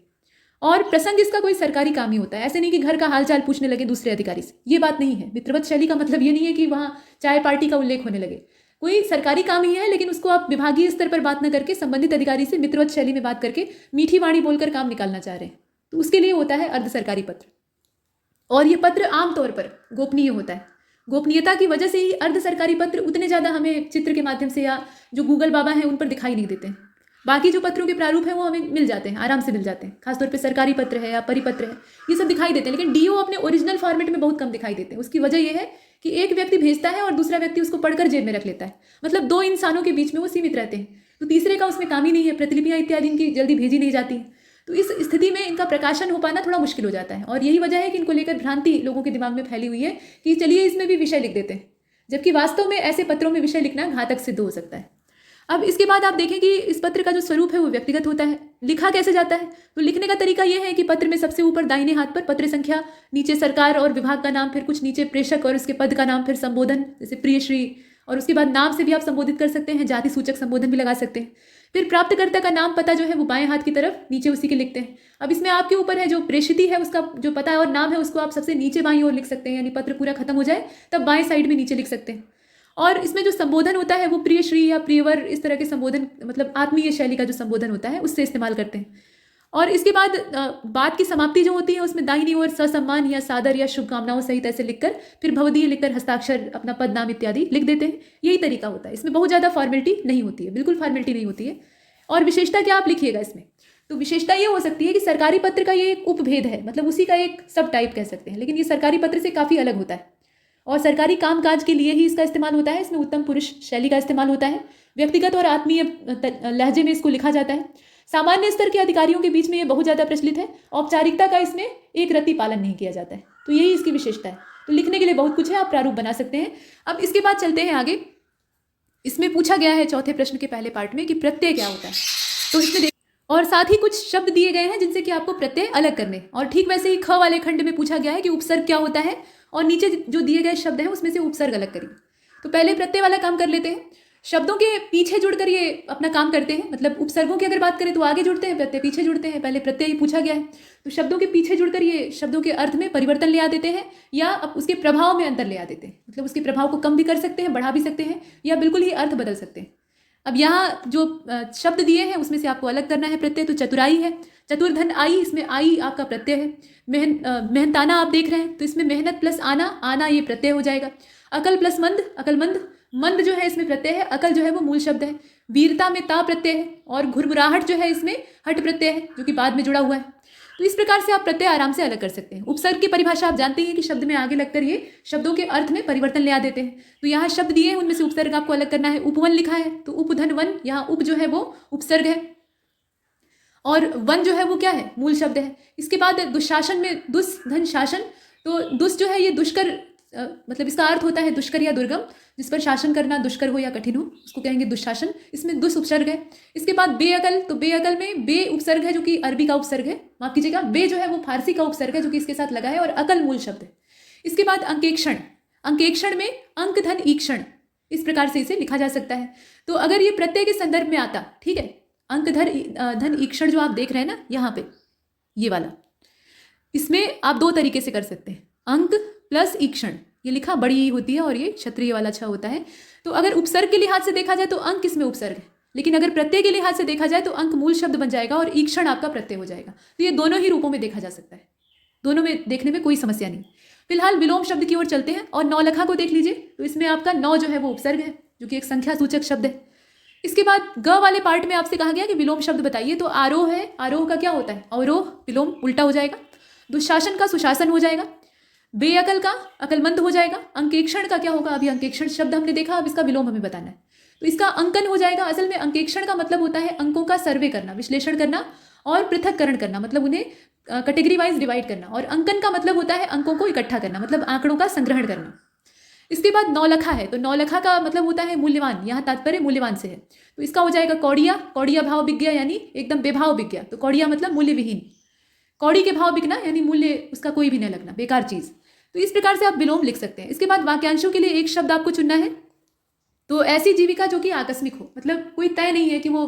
और प्रसंग इसका कोई सरकारी काम ही होता है। ऐसे नहीं कि घर का हालचाल पूछने लगे दूसरे अधिकारी से, ये बात नहीं है। मित्रवत शैली का मतलब ये नहीं है कि वहाँ चाय पार्टी का उल्लेख होने लगे, कोई सरकारी काम ही है, लेकिन उसको आप विभागीय स्तर पर बात न करके संबंधित अधिकारी से मित्रवत शैली में बात करके मीठी वाणी बोलकर काम निकालना चाह रहे हैं, तो उसके लिए होता है अर्ध सरकारी पत्र। और ये पत्र आमतौर पर गोपनीय होता है। गोपनीयता की वजह से ही अर्ध सरकारी पत्र उतने ज़्यादा हमें चित्र के माध्यम से या जो गूगल बाबा हैं उन पर दिखाई नहीं देते हैं। बाकी जो पत्रों के प्रारूप हैं वो हमें मिल जाते हैं, आराम से मिल जाते हैं, खासतौर पे सरकारी पत्र है या परिपत्र है, ये सब दिखाई देते हैं। लेकिन डीओ अपने ओरिजिनल फॉर्मेट में बहुत कम दिखाई देते हैं। उसकी वजह यह है कि एक व्यक्ति भेजता है और दूसरा व्यक्ति उसको पढ़कर जेब में रख लेता है, मतलब दो इंसानों के बीच में वो सीमित रहते हैं, तो तीसरे का उसमें काम ही नहीं है, प्रतिलिपियाँ इत्यादि इनकी जल्दी भेजी नहीं जाती हैं। तो इस स्थिति में इनका प्रकाशन हो पाना थोड़ा मुश्किल हो जाता है, और यही वजह है कि इनको लेकर भ्रांति लोगों के दिमाग में फैली हुई है कि चलिए इसमें भी विषय लिख देते हैं, जबकि वास्तव में ऐसे पत्रों में विषय लिखना घातक सिद्ध हो सकता है। अब इसके बाद आप देखें कि इस पत्र का जो स्वरूप है वो व्यक्तिगत होता है। लिखा कैसे जाता है? तो लिखने का तरीका यह है कि पत्र में सबसे ऊपर दाहिने हाथ पर पत्र संख्या, नीचे सरकार और विभाग का नाम, फिर कुछ नीचे प्रेषक और उसके पद का नाम, फिर संबोधन जैसे प्रिय श्री, और उसके बाद नाम से भी आप संबोधित कर सकते हैं, जाति सूचक संबोधन भी लगा सकते हैं। फिर प्राप्तकर्ता का नाम पता जो है वो बाएं हाथ की तरफ नीचे उसी के लिखते हैं। अब इसमें आपके ऊपर है, जो प्रेषिती है उसका जो पता और नाम है उसको आप सबसे नीचे बाईं ओर लिख सकते हैं, यानी पत्र पूरा खत्म हो जाए तब बाएं साइड में नीचे लिख सकते हैं। और इसमें जो संबोधन होता है वो प्रिय श्री या प्रियवर, इस तरह के संबोधन, मतलब आत्मीय शैली का जो संबोधन होता है उससे इस्तेमाल करते हैं। और इसके बाद बात की समाप्ति जो होती है उसमें दाहिनी ओर ससम्मान या सादर या शुभकामनाओं सहित ऐसे लिखकर फिर भवदीय लिखकर हस्ताक्षर अपना पद नाम इत्यादि लिख देते हैं। यही तरीका होता है। इसमें बहुत ज़्यादा फॉर्मेलिटी नहीं होती है, बिल्कुल फॉर्मेलिटी नहीं होती है। और विशेषता क्या आप लिखिएगा इसमें? तो विशेषता ये हो सकती है कि सरकारी पत्र का ये एक उपभेद है, मतलब उसी का एक सब टाइप कह सकते हैं, लेकिन ये सरकारी पत्र से काफ़ी अलग होता है और सरकारी कामकाज के लिए ही इसका इस्तेमाल होता है। इसमें उत्तम पुरुष शैली का इस्तेमाल होता है, व्यक्तिगत और आत्मीय लहजे में इसको लिखा जाता है। सामान्य स्तर के अधिकारियों के बीच में ये बहुत ज़्यादा प्रचलित है। औपचारिकता का इसमें एक रत्ती पालन नहीं किया जाता है, तो यही इसकी विशेषता है। तो लिखने के लिए बहुत कुछ है, आप प्रारूप बना सकते हैं। अब इसके बाद चलते हैं आगे। इसमें पूछा गया है चौथे प्रश्न के पहले पार्ट में कि प्रत्यय क्या होता है, तो इसमें देख, और साथ ही कुछ शब्द दिए गए हैं जिनसे कि आपको प्रत्यय अलग करने, और ठीक वैसे ही ख वाले खंड में पूछा गया है कि उपसर्ग क्या होता है, और नीचे जो दिए गए शब्द हैं उसमें से उपसर्ग अलग करिए। तो पहले प्रत्यय वाला काम कर लेते हैं। शब्दों के पीछे जुड़कर ये अपना काम करते हैं, मतलब उपसर्गों की अगर बात करें तो आगे जुड़ते हैं, प्रत्यय पीछे जुड़ते हैं। पहले प्रत्यय ही पूछा गया है, तो शब्दों के पीछे जुड़कर ये शब्दों के अर्थ में परिवर्तन ले आ देते हैं या उसके प्रभाव में अंतर ले आ देते हैं, मतलब उसके प्रभाव को कम भी कर सकते हैं, बढ़ा भी सकते हैं, या बिल्कुल ही अर्थ बदल सकते हैं। अब यहाँ जो शब्द दिए हैं उसमें से आपको अलग करना है प्रत्यय। तो चतुराई है, चतुर्धन आई, इसमें आई आपका प्रत्यय है। मेहनताना आप देख रहे हैं, तो इसमें मेहनत प्लस आना, आना ये प्रत्यय हो जाएगा। अकल प्लस मंद, अकलमंद, मंद जो है इसमें प्रत्यय है, अकल जो है वो मूल शब्द है। वीरता में ता प्रत्यय है, और घुरमुराहट जो है इसमें हट प्रत्यय है जो कि बाद में जुड़ा हुआ है। तो इस प्रकार से आप प्रत्यय आराम से अलग कर सकते हैं। उपसर्ग की परिभाषा आप जानते हैं कि शब्द में आगे लगकर ये शब्दों के अर्थ में परिवर्तन ले आ देते हैं। तो यहाँ शब्द दिए हैं उनमें से उपसर्ग आपको अलग करना है। उपवन लिखा है, तो उपधन वन, यहाँ उप जो है वो उपसर्ग है और वन जो है वो क्या है, मूल शब्द है। इसके बाद दुशासन में दुस धन शासन, तो दुस जो है ये दुष्कर, मतलब इसका अर्थ होता है दुष्कर या दुर्गम, जिस पर शासन करना दुष्कर हो या कठिन हो, उसको कहेंगे दुशासन। इसमें दुस उपसर्ग है। इसके बाद बेअकल, तो बेअकल में बे उपसर्ग है जो कि अरबी का उपसर्ग है, माफ कीजिएगा, बे जो है वो फारसी का उपसर्ग है जो कि इसके साथ लगा है, और अकल मूल शब्द है। इसके बाद अंकेक्षण, अंकेक्षण में अंक धन ईक्षण, इस प्रकार से इसे लिखा जा सकता है। तो अगर ये प्रत्यय के संदर्भ में आता, ठीक है, अंक धन ईक्षण जो आप देख रहे हैं ना यहाँ पे, ये वाला, इसमें आप दो तरीके से कर सकते हैं। अंक प्लस ईक्षण, ये लिखा बड़ी होती है और ये क्षत्रिय वाला छ होता है। तो अगर उपसर्ग के लिहाज से देखा जाए तो अंक इसमें उपसर्ग है, लेकिन अगर प्रत्यय के लिहाज से देखा जाए तो अंक मूल शब्द बन जाएगा और ईक्षण आपका प्रत्यय हो जाएगा। तो ये दोनों ही रूपों में देखा जा सकता है, दोनों में देखने में कोई समस्या नहीं। फिलहाल विलोम शब्द की ओर चलते हैं और नौलखा को देख लीजिए। तो इसमें आपका नौ जो है वो उपसर्ग है जो कि एक संख्या सूचक शब्द है। इसके बाद ग वाले पार्ट में आपसे कहा गया कि विलोम शब्द बताइए। तो आरोह है, आरोह का क्या होता है, अवरोह, विलोम उल्टा हो जाएगा। दुशासन का सुशासन हो जाएगा। बेअकल का अकलमंद हो जाएगा। अंकेक्षण का क्या होगा, अभी अंकेक्षण शब्द हमने देखा, अब इसका विलोम हमें बताना है। तो इसका अंकन हो जाएगा। असल में अंकेक्षण का मतलब होता है अंकों का सर्वे करना, विश्लेषण करना और पृथक्करण करना, मतलब उन्हें कैटेगरी वाइज डिवाइड करना। और अंकन का मतलब होता है अंकों को इकट्ठा करना, मतलब आंकड़ों का संग्रहण करना। इसके बाद नौलखा है, तो नौलखा का मतलब होता है मूल्यवान, यहाँ तात्पर्य मूल्यवान से है। तो इसका हो जाएगा कौड़िया, कौड़िया भाव विज्ञा, यानी एकदम बेभाव विज्ञा। तो कौड़िया मतलब मूल्य विहीन, कौड़ी के भाव बिकना यानी मूल्य उसका कोई भी न लगना, बेकार चीज। तो इस प्रकार से आप विलोम लिख सकते हैं। इसके बाद वाक्यांशों के लिए एक शब्द आपको चुनना है। तो ऐसी जीविका जो कि आकस्मिक हो, मतलब कोई तय नहीं है कि वो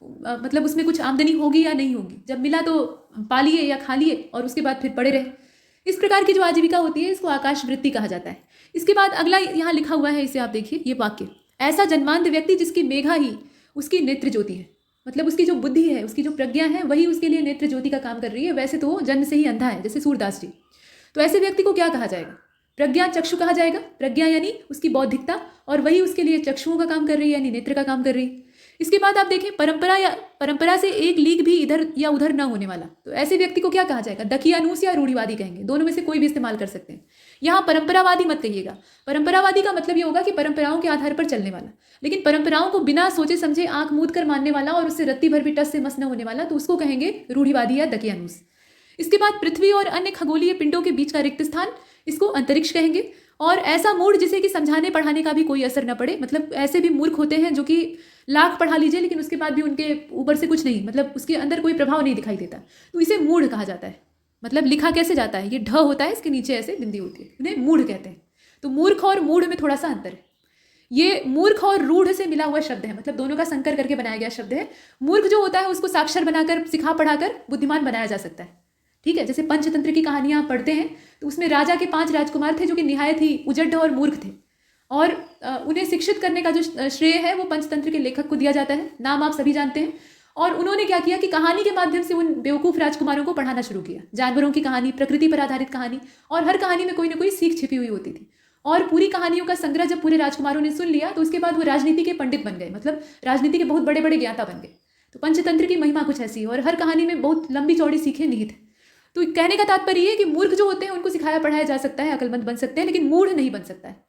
मतलब उसमें कुछ आमदनी होगी या नहीं होगी, जब मिला तो पा लिए या खा लिए और उसके बाद फिर पड़े रहे। इस प्रकार की जो आजीविका होती है इसको आकाश वृत्ति कहा जाता है। इसके बाद अगला यहाँ लिखा हुआ है, इसे आप देखिए, ये वाक्य, ऐसा जन्मांध व्यक्ति जिसकी मेघा ही उसकी नेत्र ज्योति है, मतलब उसकी जो बुद्धि है, उसकी जो प्रज्ञा है वही उसके लिए नेत्र ज्योति का काम कर रही है। वैसे तो वो जन्म से ही अंधा है, जैसे सूरदास जी। तो ऐसे व्यक्ति को क्या कहा जाएगा, प्रज्ञा चक्षु कहा जाएगा। प्रज्ञा यानी उसकी बौद्धिकता, और वही उसके लिए चक्षुओं का काम कर रही है, यानी नेत्र का काम कर रही है। इसके बाद आप देखें परंपरा से एक लीक भी इधर या उधर ना होने वाला, तो ऐसे व्यक्ति को क्या कहा जाएगा? दकियानूस या रूढ़िवादी कहेंगे, दोनों में से कोई भी इस्तेमाल कर सकते हैं। यहाँ परंपरावादी मत कहिएगा। परंपरावादी का मतलब ये होगा कि परंपराओं के आधार पर चलने वाला, लेकिन परंपराओं को बिना सोचे समझे आंख मूंद कर मानने वाला और उससे रत्ती भर भी टस से मस न होने वाला, तो उसको कहेंगे रूढ़िवादी या दकियानूस। इसके बाद पृथ्वी और अन्य खगोलीय पिंडों के बीच का रिक्त स्थान, इसको अंतरिक्ष कहेंगे। और ऐसा मूड जिसे कि समझाने पढ़ाने का भी कोई असर न पड़े, मतलब ऐसे भी मूर्ख होते हैं जो कि लाख पढ़ा लीजिए लेकिन उसके बाद भी उनके ऊपर से कुछ नहीं, मतलब उसके अंदर कोई प्रभाव नहीं दिखाई देता, तो इसे मूढ़ कहा जाता है। मतलब लिखा कैसे जाता है? ये ढ होता है, इसके नीचे ऐसे बिंदी होती है, इन्हें मूढ़ कहते हैं। तो मूर्ख और मूढ़ में थोड़ा सा अंतर है। ये मूर्ख और रूढ़ से मिला हुआ शब्द है, मतलब दोनों का संकर करके बनाया गया शब्द है। मूर्ख जो होता है उसको साक्षर बनाकर सिखा पढ़ाकर बुद्धिमान बनाया जा सकता है, ठीक है। जैसे पंचतंत्र की कहानियां आप पढ़ते हैं तो उसमें राजा के 5 राजकुमार थे जो कि निहायत ही उजड्ड और मूर्ख थे, और उन्हें शिक्षित करने का जो श्रेय है वो पंचतंत्र के लेखक को दिया जाता है। नाम आप सभी जानते हैं। और उन्होंने क्या किया कि कहानी के माध्यम से उन बेवकूफ़ राजकुमारों को पढ़ाना शुरू किया। जानवरों की कहानी, प्रकृति पर आधारित कहानी, और हर कहानी में कोई ना कोई सीख छिपी हुई होती थी। और पूरी कहानियों का संग्रह जब पूरे राजकुमारों ने सुन लिया तो उसके बाद वो राजनीति के पंडित बन गए, मतलब राजनीति के बहुत बड़े बड़े ज्ञाता बन गए। तो पंचतंत्र की महिमा कुछ ऐसी है, और हर कहानी में बहुत लंबी चौड़ी सीखें निहित है। तो कहने का तात्पर्य ये है कि मूर्ख जो होते हैं उनको सिखाया पढ़ाया जा सकता है, अकलमंद बन सकते हैं, लेकिन मूढ़ नहीं बन सकता है।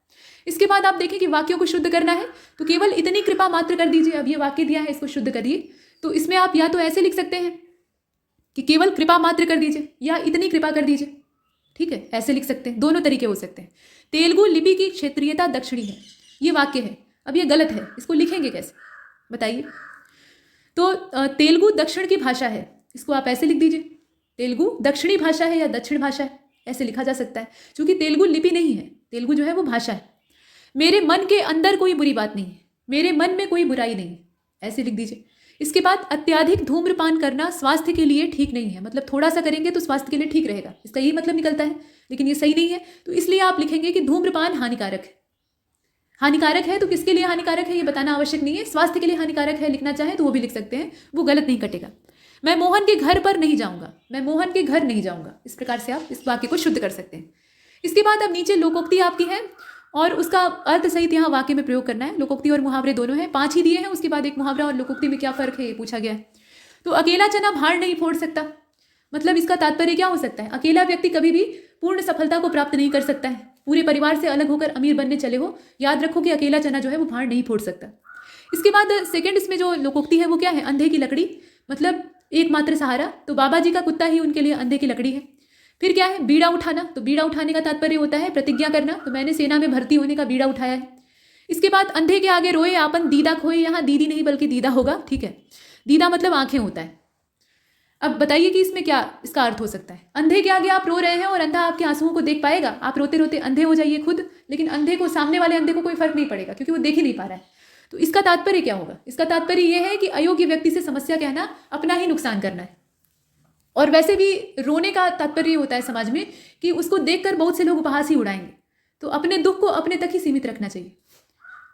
इसके बाद आप देखें कि वाक्यों को शुद्ध करना है तो केवल इतनी कृपा मात्र कर दीजिए। अब ये वाक्य दिया है, इसको शुद्ध करिए। तो इसमें आप या तो ऐसे लिख सकते हैं कि केवल कृपा मात्र कर दीजिए, या इतनी कृपा कर दीजिए, ठीक है, ऐसे लिख सकते हैं। दोनों तरीके हो सकते हैं। तेलुगु लिपि की क्षेत्रीयता दक्षिणी है, ये वाक्य है। अब ये गलत है, इसको लिखेंगे कैसे बताइए? तो तेलुगु दक्षिण की भाषा है, इसको आप ऐसे लिख दीजिए, तेलुगु दक्षिणी भाषा है या दक्षिण भाषा है, ऐसे लिखा जा सकता है। क्योंकि तेलुगु लिपि नहीं है, तेलुगु जो है वो भाषा है। मेरे मन के अंदर कोई बुरी बात नहीं है, मेरे मन में कोई बुराई नहीं है, ऐसे लिख दीजिए। इसके बाद अत्याधिक धूम्रपान करना स्वास्थ्य के लिए ठीक नहीं है, मतलब थोड़ा सा करेंगे तो स्वास्थ्य के लिए ठीक रहेगा, इसका यही मतलब निकलता है, लेकिन ये सही नहीं है। तो इसलिए आप लिखेंगे कि धूम्रपान हानिकारक है। हानिकारक है तो किसके लिए हानिकारक है ये बताना आवश्यक नहीं है। स्वास्थ्य के लिए हानिकारक है लिखना चाहे तो वो भी लिख सकते हैं, वो गलत नहीं कटेगा। मैं मोहन के घर पर नहीं जाऊंगा, मैं मोहन के घर नहीं जाऊंगा, इस प्रकार से आप इस वाक्य को शुद्ध कर सकते हैं। इसके बाद अब नीचे लोकोक्ति आपकी है और उसका अर्थ सहित यहाँ वाक्य में प्रयोग करना है। लोकोक्ति और मुहावरे दोनों हैं, 5 ही दिए हैं। उसके बाद एक मुहावरा और लोकोक्ति में क्या फर्क है ये पूछा गया है। तो अकेला चना भाड़ नहीं फोड़ सकता, मतलब इसका तात्पर्य क्या हो सकता है? अकेला व्यक्ति कभी भी पूर्ण सफलता को प्राप्त नहीं कर सकता है। पूरे परिवार से अलग होकर अमीर बनने चले हो, याद रखो कि अकेला चना जो है वो भाड़ नहीं फोड़ सकता। इसके बाद सेकंड इसमें जो लोकोक्ति है वो क्या है? अंधे की लकड़ी, मतलब एकमात्र सहारा। तो बाबा जी का कुत्ता ही उनके लिए अंधे की लकड़ी है। फिर क्या है? बीड़ा उठाना, तो बीड़ा उठाने का तात्पर्य होता है प्रतिज्ञा करना, तो मैंने सेना में भर्ती होने का बीड़ा उठाया है। इसके बाद अंधे के आगे रोए आपन दीदा खोए, यहाँ दीदी नहीं बल्कि दीदा होगा, ठीक है। दीदा मतलब आंखें होता है। अब बताइए कि इसमें क्या इसका अर्थ हो सकता है? अंधे के आगे आप रो रहे हैं और अंधा आपके आंसुओं को देख पाएगा, आप रोते रोते अंधे हो जाइए खुद, लेकिन अंधे को, सामने वाले अंधे को कोई फर्क नहीं पड़ेगा क्योंकि वो देख ही नहीं पा रहा है। तो इसका तात्पर्य क्या होगा? इसका तात्पर्य यह है कि अयोग्य व्यक्ति से समस्या कहना अपना ही नुकसान करना है। और वैसे भी रोने का तात्पर्य होता है समाज में कि उसको देखकर बहुत से लोग उपहास ही उड़ाएंगे, तो अपने दुख को अपने तक ही सीमित रखना चाहिए।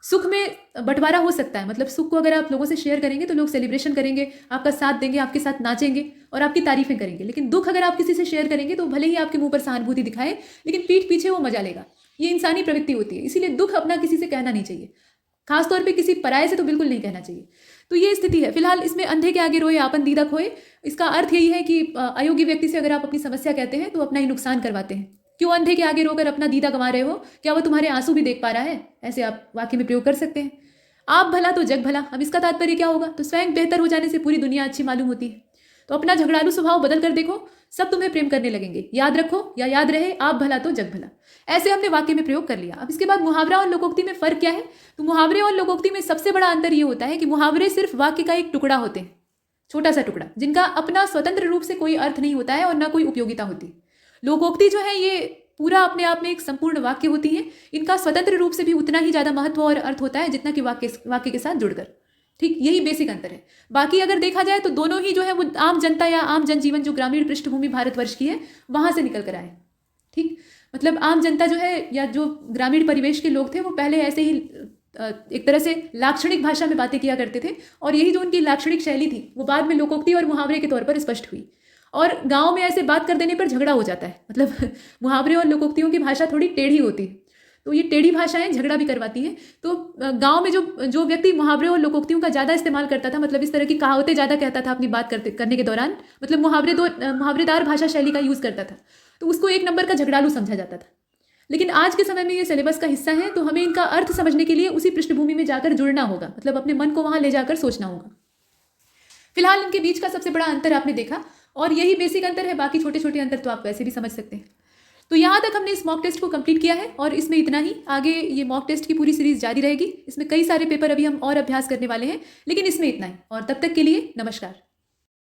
सुख में बंटवारा हो सकता है, मतलब सुख को अगर आप लोगों से शेयर करेंगे तो लोग सेलिब्रेशन करेंगे, आपका साथ देंगे, आपके साथ नाचेंगे और आपकी तारीफें करेंगे। लेकिन दुख अगर आप किसी से शेयर करेंगे तो भले ही आपके मुंह पर सहानुभूति दिखाए, लेकिन पीठ पीछे वो मजा लेगा। ये इंसानी प्रवृत्ति होती है, इसीलिए दुख अपना किसी से कहना नहीं चाहिए, खासतौर पे किसी पराये से तो बिल्कुल नहीं कहना चाहिए। तो ये स्थिति है। फिलहाल इसमें अंधे के आगे रोए आपन दीदा खोए, इसका अर्थ यही है कि अयोग्य व्यक्ति से अगर आप अपनी समस्या कहते हैं तो अपना ही नुकसान करवाते हैं। क्यों अंधे के आगे रोकर अपना दीदा गंवा रहे हो? क्या वो तुम्हारे आंसू भी देख पा रहा है? ऐसे आप वाक्य में प्रयोग कर सकते हैं। आप भला तो जग भला, अब इसका तात्पर्य क्या होगा? तो स्वयं बेहतर हो जाने से पूरी दुनिया अच्छी मालूम होती है। तो अपना झगड़ालू स्वभाव बदल कर देखो, सब तुम्हें प्रेम करने लगेंगे। याद रखो या याद रहे, आप भला तो जग भला। ऐसे हमने वाक्य में प्रयोग कर लिया। अब इसके बाद मुहावरा और लोकोक्ति में फर्क क्या है? तो मुहावरे और लोकोक्ति में सबसे बड़ा अंतर ये होता है कि मुहावरे सिर्फ वाक्य का एक टुकड़ा होते हैं, छोटा सा टुकड़ा, जिनका अपना स्वतंत्र रूप से कोई अर्थ नहीं होता है और ना कोई उपयोगिता होती। लोकोक्ति जो है ये पूरा अपने आप में एक संपूर्ण वाक्य होती है। इनका स्वतंत्र रूप से भी उतना ही ज्यादा महत्व और अर्थ होता है जितना कि वाक्य के साथ जुड़कर। ठीक, यही बेसिक अंतर है। बाकी अगर देखा जाए तो दोनों ही जो है वो आम जनता या आम जनजीवन जो ग्रामीण पृष्ठभूमि भारतवर्ष की है वहां से निकल कर आए। ठीक, मतलब आम जनता जो है या जो ग्रामीण परिवेश के लोग थे वो पहले ऐसे ही एक तरह से लाक्षणिक भाषा में बातें किया करते थे, और यही जो उनकी लाक्षणिक शैली थी वो बाद में लोकोक्ति और मुहावरे के तौर पर स्पष्ट हुई। और गांव में ऐसे बात कर देने पर झगड़ा हो जाता है, मतलब मुहावरे और लोकोक्तियों की भाषा थोड़ी टेढ़ी होती है। तो ये टेढ़ी भाषाएं झगड़ा भी करवाती हैं। तो गांव में जो जो व्यक्ति मुहावरे और लोकोक्तियों का ज़्यादा इस्तेमाल करता था, मतलब इस तरह की कहावतें ज़्यादा कहता था अपनी बात करने के दौरान, मतलब मुहावरेदार भाषा शैली का यूज़ करता था, तो उसको एक नंबर का झगड़ालू समझा जाता था। लेकिन आज के समय में ये सिलेबस का हिस्सा है, तो हमें इनका अर्थ समझने के लिए उसी पृष्ठभूमि में जाकर जुड़ना होगा, मतलब अपने मन को वहाँ ले जाकर सोचना होगा। फिलहाल इनके बीच का सबसे बड़ा अंतर आपने देखा, और यही बेसिक अंतर है, बाकी छोटे छोटे अंतर तो आप वैसे भी समझ सकते हैं। तो यहाँ तक हमने इस मॉक टेस्ट को कंप्लीट किया है, और इसमें इतना ही। आगे ये मॉक टेस्ट की पूरी सीरीज जारी रहेगी, इसमें कई सारे पेपर अभी हम और अभ्यास करने वाले हैं, लेकिन इसमें इतना ही। और तब तक के लिए नमस्कार।